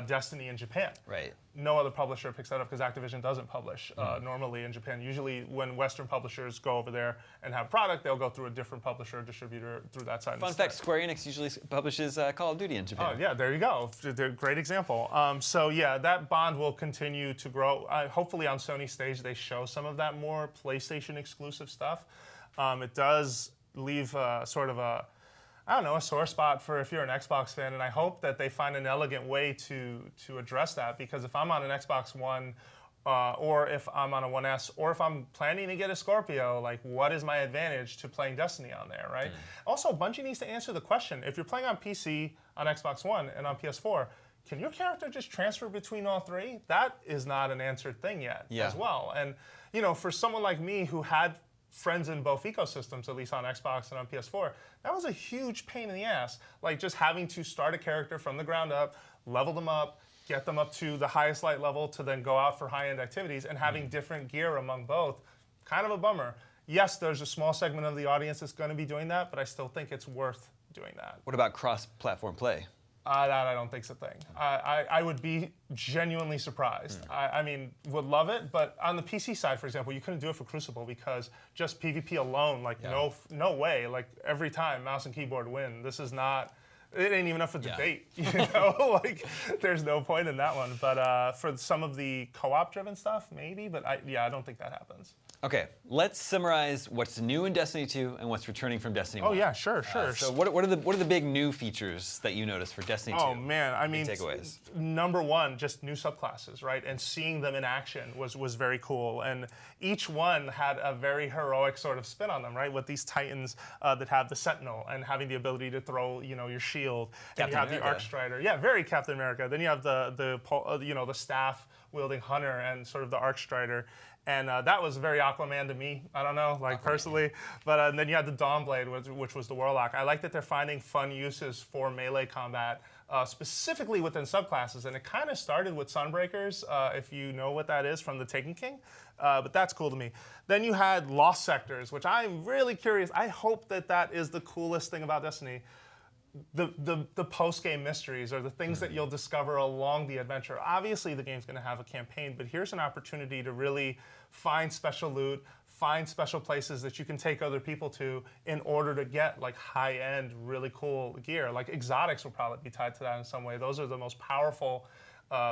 Destiny in Japan. Right. No other publisher picks that up because Activision doesn't publish normally in Japan. Usually when Western publishers go over there and have product, they'll go through a different publisher or distributor through that side. Fun fact, Square Enix usually publishes Call of Duty in Japan. Oh yeah, there you go. Great example. So yeah, that bond will continue to grow. Hopefully on Sony's stage they show some of that more PlayStation exclusive stuff. It does leave sort of a sore spot for if you're an Xbox fan, and I hope that they find an elegant way to address that, because if I'm on an Xbox One, or if I'm on a 1S, or if I'm planning to get a Scorpio, like, what is my advantage to playing Destiny on there, right? Also, Bungie needs to answer the question, if you're playing on PC, on Xbox One, and on PS4, can your character just transfer between all three? That is not an answered thing yet as well. And, for someone like me who had friends in both ecosystems, at least on Xbox and on PS4, that was a huge pain in the ass. Like, just having to start a character from the ground up, level them up, get them up to the highest light level to then go out for high-end activities, and having different gear among both, kind of a bummer. Yes, there's a small segment of the audience that's going to be doing that, but I still think it's worth doing that. What about cross-platform play? That I don't think's a thing. I would be genuinely surprised. I mean, would love it, but on the PC side, for example, you couldn't do it for Crucible because just PvP alone, like no way. Like, every time mouse and keyboard win. This is not. It ain't even up for debate. Like, there's no point in that one. But for some of the co-op driven stuff, maybe. But I don't think that happens. Okay, let's summarize what's new in Destiny 2 and what's returning from Destiny 1. Oh yeah, sure. So what are the big new features that you noticed for Destiny 2? Oh man, I mean, takeaways. Number one, just new subclasses, right? And seeing them in action was very cool. And each one had a very heroic sort of spin on them, right? With these Titans that have the Sentinel and having the ability to throw, your shield. And you have the Arc Strider. Yeah, very Captain America. Then you have the staff wielding Hunter and sort of the Arc Strider. And that was very Aquaman to me. I don't know, personally. But then you had the Dawnblade, which was the Warlock. I like that they're finding fun uses for melee combat, specifically within subclasses. And it kind of started with Sunbreakers, if you know what that is from the Taken King. But that's cool to me. Then you had Lost Sectors, which I'm really curious. I hope that is the coolest thing about Destiny. The post-game mysteries or the things that you'll discover along the adventure. Obviously, the game's going to have a campaign, but here's an opportunity to really find special loot, find special places that you can take other people to in order to get high-end, really cool gear. Like exotics will probably be tied to that in some way. Those are the most powerful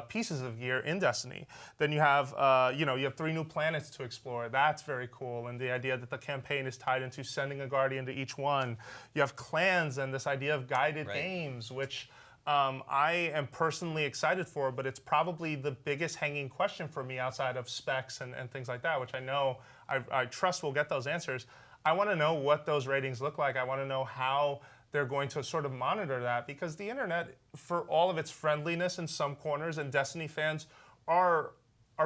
pieces of gear in Destiny. Then you have, you have 3 new planets to explore. That's very cool. And the idea that the campaign is tied into sending a Guardian to each one. You have clans and this idea of guided games, which I am personally excited for, but it's probably the biggest hanging question for me outside of specs and things like that, which I know, I trust we'll get those answers. I want to know what those ratings look like. I want to know how they're going to sort of monitor that, because the internet, for all of its friendliness in some corners, and Destiny fans are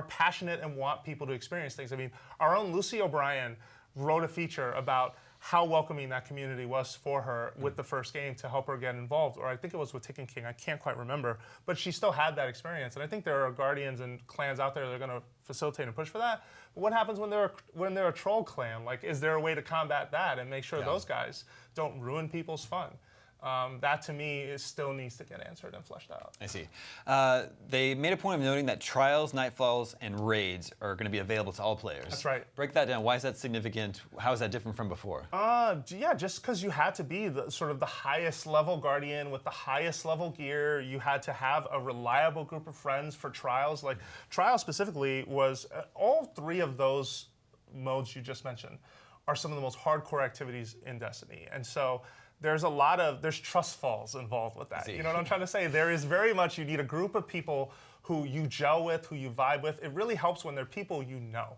passionate and want people to experience things. I mean, our own Lucy O'Brien wrote a feature about how welcoming that community was for her with the first game to help her get involved, or I think it was with Taken King, I can't quite remember, but she still had that experience. And I think there are Guardians and clans out there that are going to facilitate and push for that. But what happens when they're a troll clan? Is there a way to combat that and make sure those guys don't ruin people's fun? That to me still needs to get answered and fleshed out. I see. They made a point of noting that Trials, Nightfalls, and Raids are going to be available to all players. That's right. Break that down. Why is that significant? How is that different from before? Yeah, just because you had to be the highest level Guardian with the highest level gear. You had to have a reliable group of friends for Trials. Trials specifically was, all 3 of those modes you just mentioned are some of the most hardcore activities in Destiny. And so there's trust falls involved with that. You know what I'm trying to say? There is very much, you need a group of people who you gel with, who you vibe with. It really helps when they're people you know.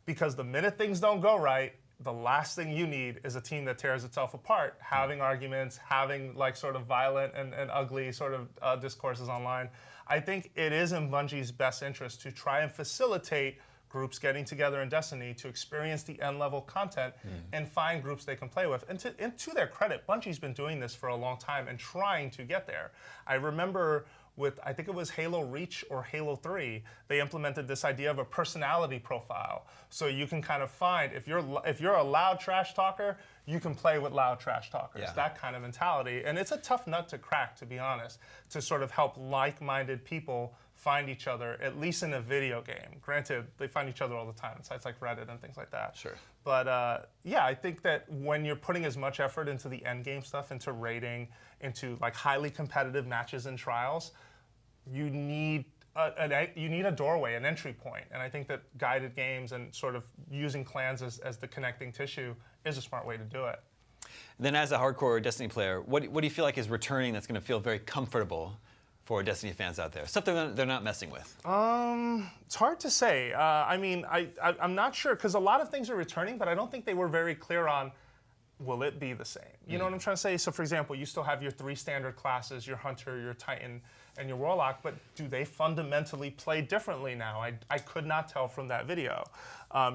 Because the minute things don't go right, the last thing you need is a team that tears itself apart, having arguments, having sort of violent and ugly sort of discourses online. I think it is in Bungie's best interest to try and facilitate groups getting together in Destiny to experience the end-level content and find groups they can play with. And to their credit, Bungie's been doing this for a long time and trying to get there. I remember with, I think it was Halo Reach or Halo 3, they implemented this idea of a personality profile. So you can kind of find, if you're a loud trash talker, you can play with loud trash talkers, that kind of mentality. And it's a tough nut to crack, to be honest, to sort of help like-minded people find each other, at least in a video game. Granted, they find each other all the time, sites like Reddit and things like that. Sure. But yeah, I think that when you're putting as much effort into the end game stuff, into raiding, into highly competitive matches and trials, you need a doorway, an entry point. And I think that guided games and sort of using clans as the connecting tissue is a smart way to do it. Then as a hardcore Destiny player, what do you feel like is returning that's going to feel very comfortable for Destiny fans out there? Stuff they're not messing with. It's hard to say. I mean, I'm not sure, because a lot of things are returning, but I don't think they were very clear on, will it be the same? You know what I'm trying to say? So for example, you still have your 3 standard classes, your Hunter, your Titan, and your Warlock, but do they fundamentally play differently now? I could not tell from that video.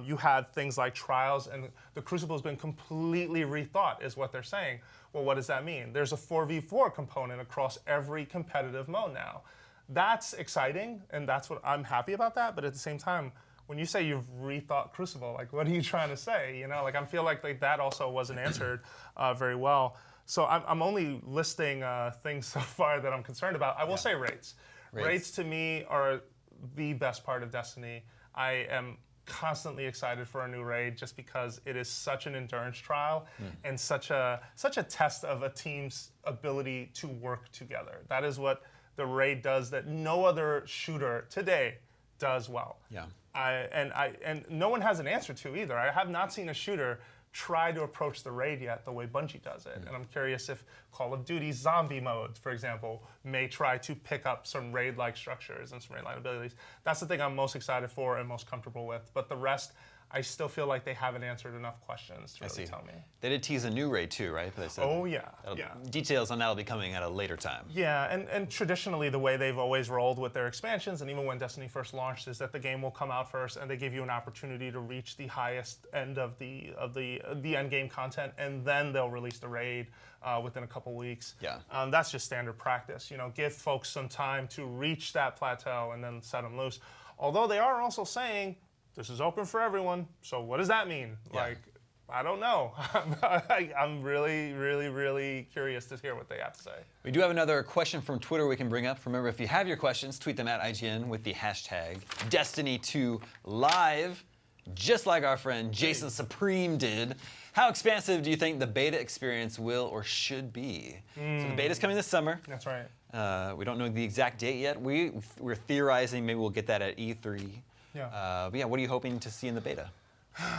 You had things like Trials, and the Crucible has been completely rethought, is what they're saying. Well, what does that mean? There's a 4v4 component across every competitive mode now. That's exciting, and that's what I'm happy about that, but at the same time, when you say you've rethought Crucible, what are you trying to say? I feel like that also wasn't answered very well. So I'm only listing things so far that I'm concerned about. I will say raids. Raids to me are the best part of Destiny. I am constantly excited for a new raid just because it is such an endurance trial and such a test of a team's ability to work together. That is what the raid does that no other shooter today does well. Yeah. And no one has an answer to either. I have not seen a shooter try to approach the raid yet the way Bungie does it. And I'm curious if Call of Duty zombie modes, for example, may try to pick up some raid-like structures and some raid-like abilities. That's the thing I'm most excited for and most comfortable with. But the rest, I still feel like they haven't answered enough questions to really tell me. They did tease a new raid too, right? They said details on that will be coming at a later time. Yeah, and traditionally the way they've always rolled with their expansions, and even when Destiny first launched, is that the game will come out first, and they give you an opportunity to reach the highest end of the end game content, and then they'll release the raid within a couple weeks. Yeah. That's just standard practice. Give folks some time to reach that plateau and then set them loose. Although they are also saying, this is open for everyone, so what does that mean? Yeah. I don't know. I'm really, really, really curious to hear what they have to say. We do have another question from Twitter we can bring up. Remember, if you have your questions, tweet them at IGN with the hashtag Destiny2Live, just like our friend Jason Supreme did. How expansive do you think the beta experience will or should be? So the beta's coming this summer. That's right. We don't know the exact date yet. We're theorizing maybe we'll get that at E3. Yeah. But yeah, what are you hoping to see in the beta?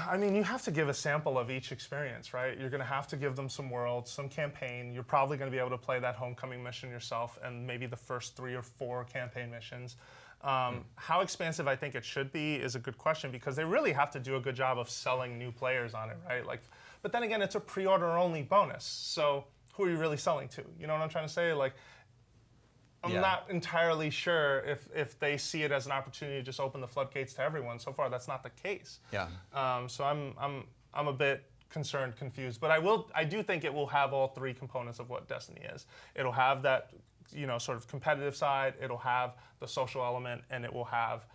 I mean, you have to give a sample of each experience, right? You're going to have to give them some worlds, some campaign. You're probably going to be able to play that homecoming mission yourself and maybe the first 3 or 4 campaign missions. How expansive I think it should be is a good question because they really have to do a good job of selling new players on it, right? But then again, it's a pre-order only bonus. So who are you really selling to? You know what I'm trying to say? I'm not entirely sure if they see it as an opportunity to just open the floodgates to everyone. So far, that's not the case. Yeah. So I'm a bit concerned, confused, but I do think it will have all 3 components of what Destiny is. It'll have that, sort of competitive side. It'll have the social element, and it will have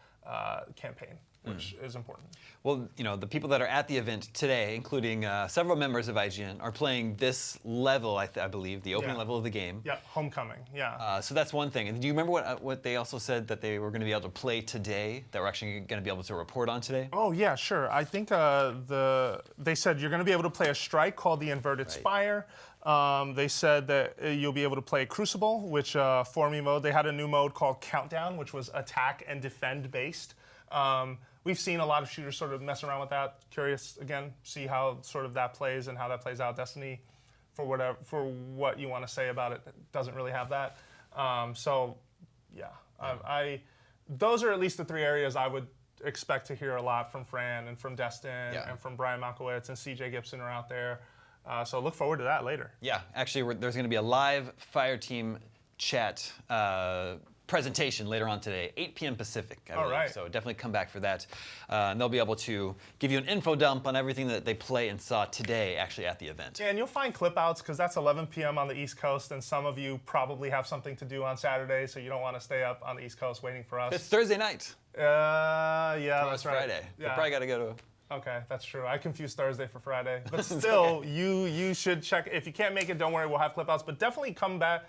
campaign, which is important. Well, the people that are at the event today, including several members of IGN, are playing this level, I believe, the opening level of the game. Yeah, homecoming, yeah. So that's one thing. And do you remember what they also said that they were going to be able to play today, that we're actually going to be able to report on today? Oh, yeah, sure. I think they said you're going to be able to play a strike called the Inverted Spire. They said that you'll be able to play Crucible, which for me mode, they had a new mode called Countdown, which was attack and defend based. We've seen a lot of shooters sort of mess around with that. Curious, again, see how sort of that plays and how that plays out. Destiny, for what you want to say about it, doesn't really have that. Those are at least the 3 areas I would expect to hear a lot from Fran and from Destin and from Brian Malkowitz and CJ Gibson are out there. So look forward to that later. Yeah, actually, there's going to be a live Fireteam Chat presentation later on today, 8 p.m. Pacific, I believe. Right. So definitely come back for that. And they'll be able to give you an info dump on everything that they play and saw today, actually, at the event. Yeah, and you'll find clip outs because that's 11 p.m. on the East Coast, and some of you probably have something to do on Saturday, so you don't want to stay up on the East Coast waiting for us. It's Thursday night. Yeah, Tomorrow's that's right. Friday. Yeah. You probably got to go to... Okay, that's true. I confused Thursday for Friday. But still, you should check. If you can't make it, don't worry, we'll have clip outs. But definitely come back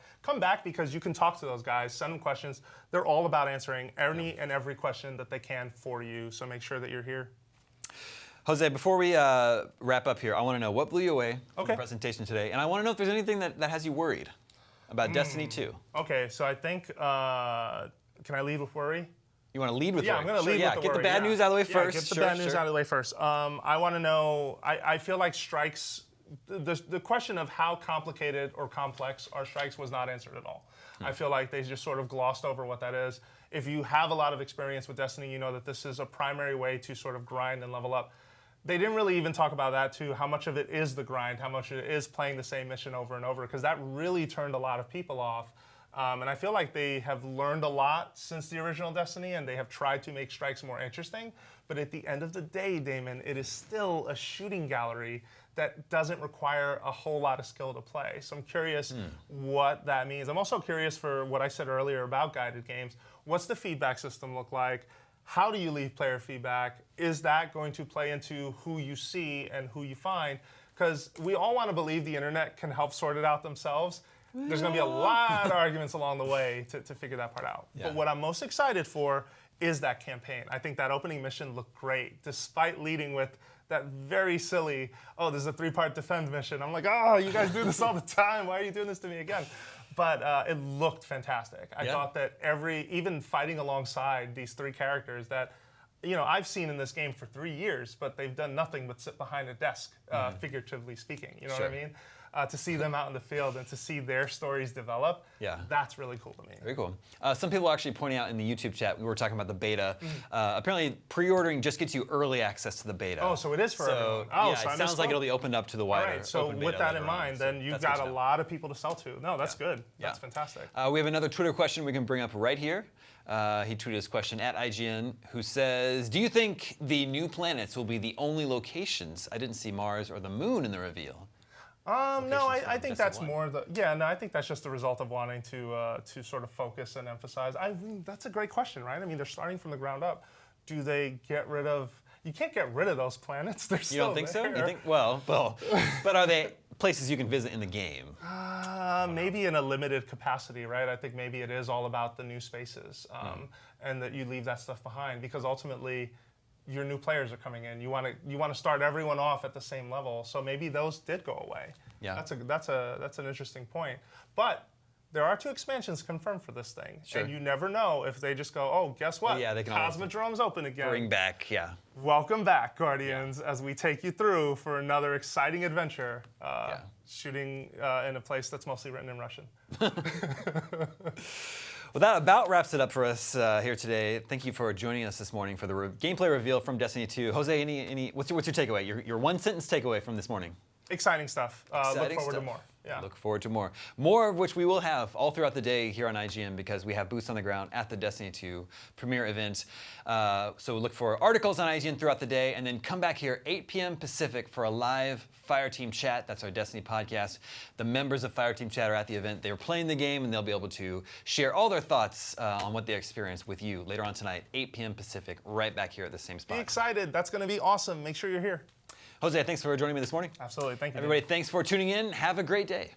because you can talk to those guys, send them questions. They're all about answering any and every question that they can for you. So make sure that you're here. Jose, before we wrap up here, I want to know what blew you away from the presentation today. And I want to know if there's anything that has you worried about Destiny 2. Okay, so I think, can I lead with worry? You want to lead with worry? Yeah, I'm going to lead with the get worry. the bad news out of the way first. Get the bad news out of the way first. I want to know, I feel like strikes, the question of how complicated or complex are strikes was not answered at all. I feel like they just sort of glossed over what that is. If you have a lot of experience with Destiny, you know that this is a primary way to sort of grind and level up. They didn't really even talk about that too, how much of it is the grind, how much it is playing the same mission over and over, because that really turned a lot of people off. And I feel like they have learned a lot since the original Destiny, and they have tried to make strikes more interesting. But at the end of the day, Damon, it is still a shooting gallery that doesn't require a whole lot of skill to play. So I'm curious what that means. I'm also curious for what I said earlier about guided games. What's the feedback system look like? How do you leave player feedback? Is that going to play into who you see and who you find? Because we all want to believe the internet can help sort it out themselves. There's going to be a lot of arguments along the way to figure that part out. Yeah. But what I'm most excited for is that campaign. I think that opening mission looked great, despite leading with that very silly, oh, there's a 3-part defend mission. I'm like, oh, you guys do this all the time. Why are you doing this to me again? But it looked fantastic. I thought that even fighting alongside these 3 characters, that you know, I've seen in this game for 3 years, but they've done nothing but sit behind a desk, figuratively speaking. You know what I mean? To see them out in the field and to see their stories develop, that's really cool to me. Very cool. Some people are actually pointing out in the YouTube chat, we were talking about the beta. Apparently, pre-ordering just gets you early access to the beta. Oh, so it is for everyone. Oh, so it sounds like it'll be opened up to the wider. All right, so open with beta that in later on. mind, So then you've that's got good a to know. lot of people to sell to. No, that's good. That's fantastic. We have another Twitter question we can bring up right here. He tweeted his question at IGN, who says, do you think the new planets will be the only locations? I didn't see Mars or the moon in the reveal. No, I think that's more I think that's just the result of wanting to sort of focus and emphasize. I mean, that's a great question, right? I mean, they're starting from the ground up. Do they get rid of? You can't get rid of those planets. They're still You don't think so? there. You think? Well, but are they places you can visit in the game? Maybe in a limited capacity, right? I think maybe it is all about the new spaces, and that you leave that stuff behind because ultimately, your new players are coming in. You want to start everyone off at the same level. So maybe those did go away. Yeah. That's an interesting point. But there are 2 expansions confirmed for this thing, and you never know if they just go, oh, guess what? Yeah, they can Cosmodrome's open again. Bring back, Welcome back, Guardians, as we take you through for another exciting adventure. Shooting in a place that's mostly written in Russian. Well, that about wraps it up for us here today. Thank you for joining us this morning for the gameplay reveal from Destiny 2. Jose, what's your takeaway? Your one-sentence takeaway from this morning? Exciting stuff. Look forward to more. Look forward to more. More of which we will have all throughout the day here on IGN because we have boots on the ground at the Destiny 2 premiere event. So look for articles on IGN throughout the day and then come back here 8 p.m. Pacific for a live Fireteam Chat. That's our Destiny podcast. The members of Fireteam Chat are at the event. They're playing the game and they'll be able to share all their thoughts on what they experienced with you later on tonight, 8 p.m. Pacific, right back here at the same spot. Be excited. That's going to be awesome. Make sure you're here. Jose, thanks for joining me this morning. Absolutely. Thank you. Everybody, thanks for tuning in. Have a great day.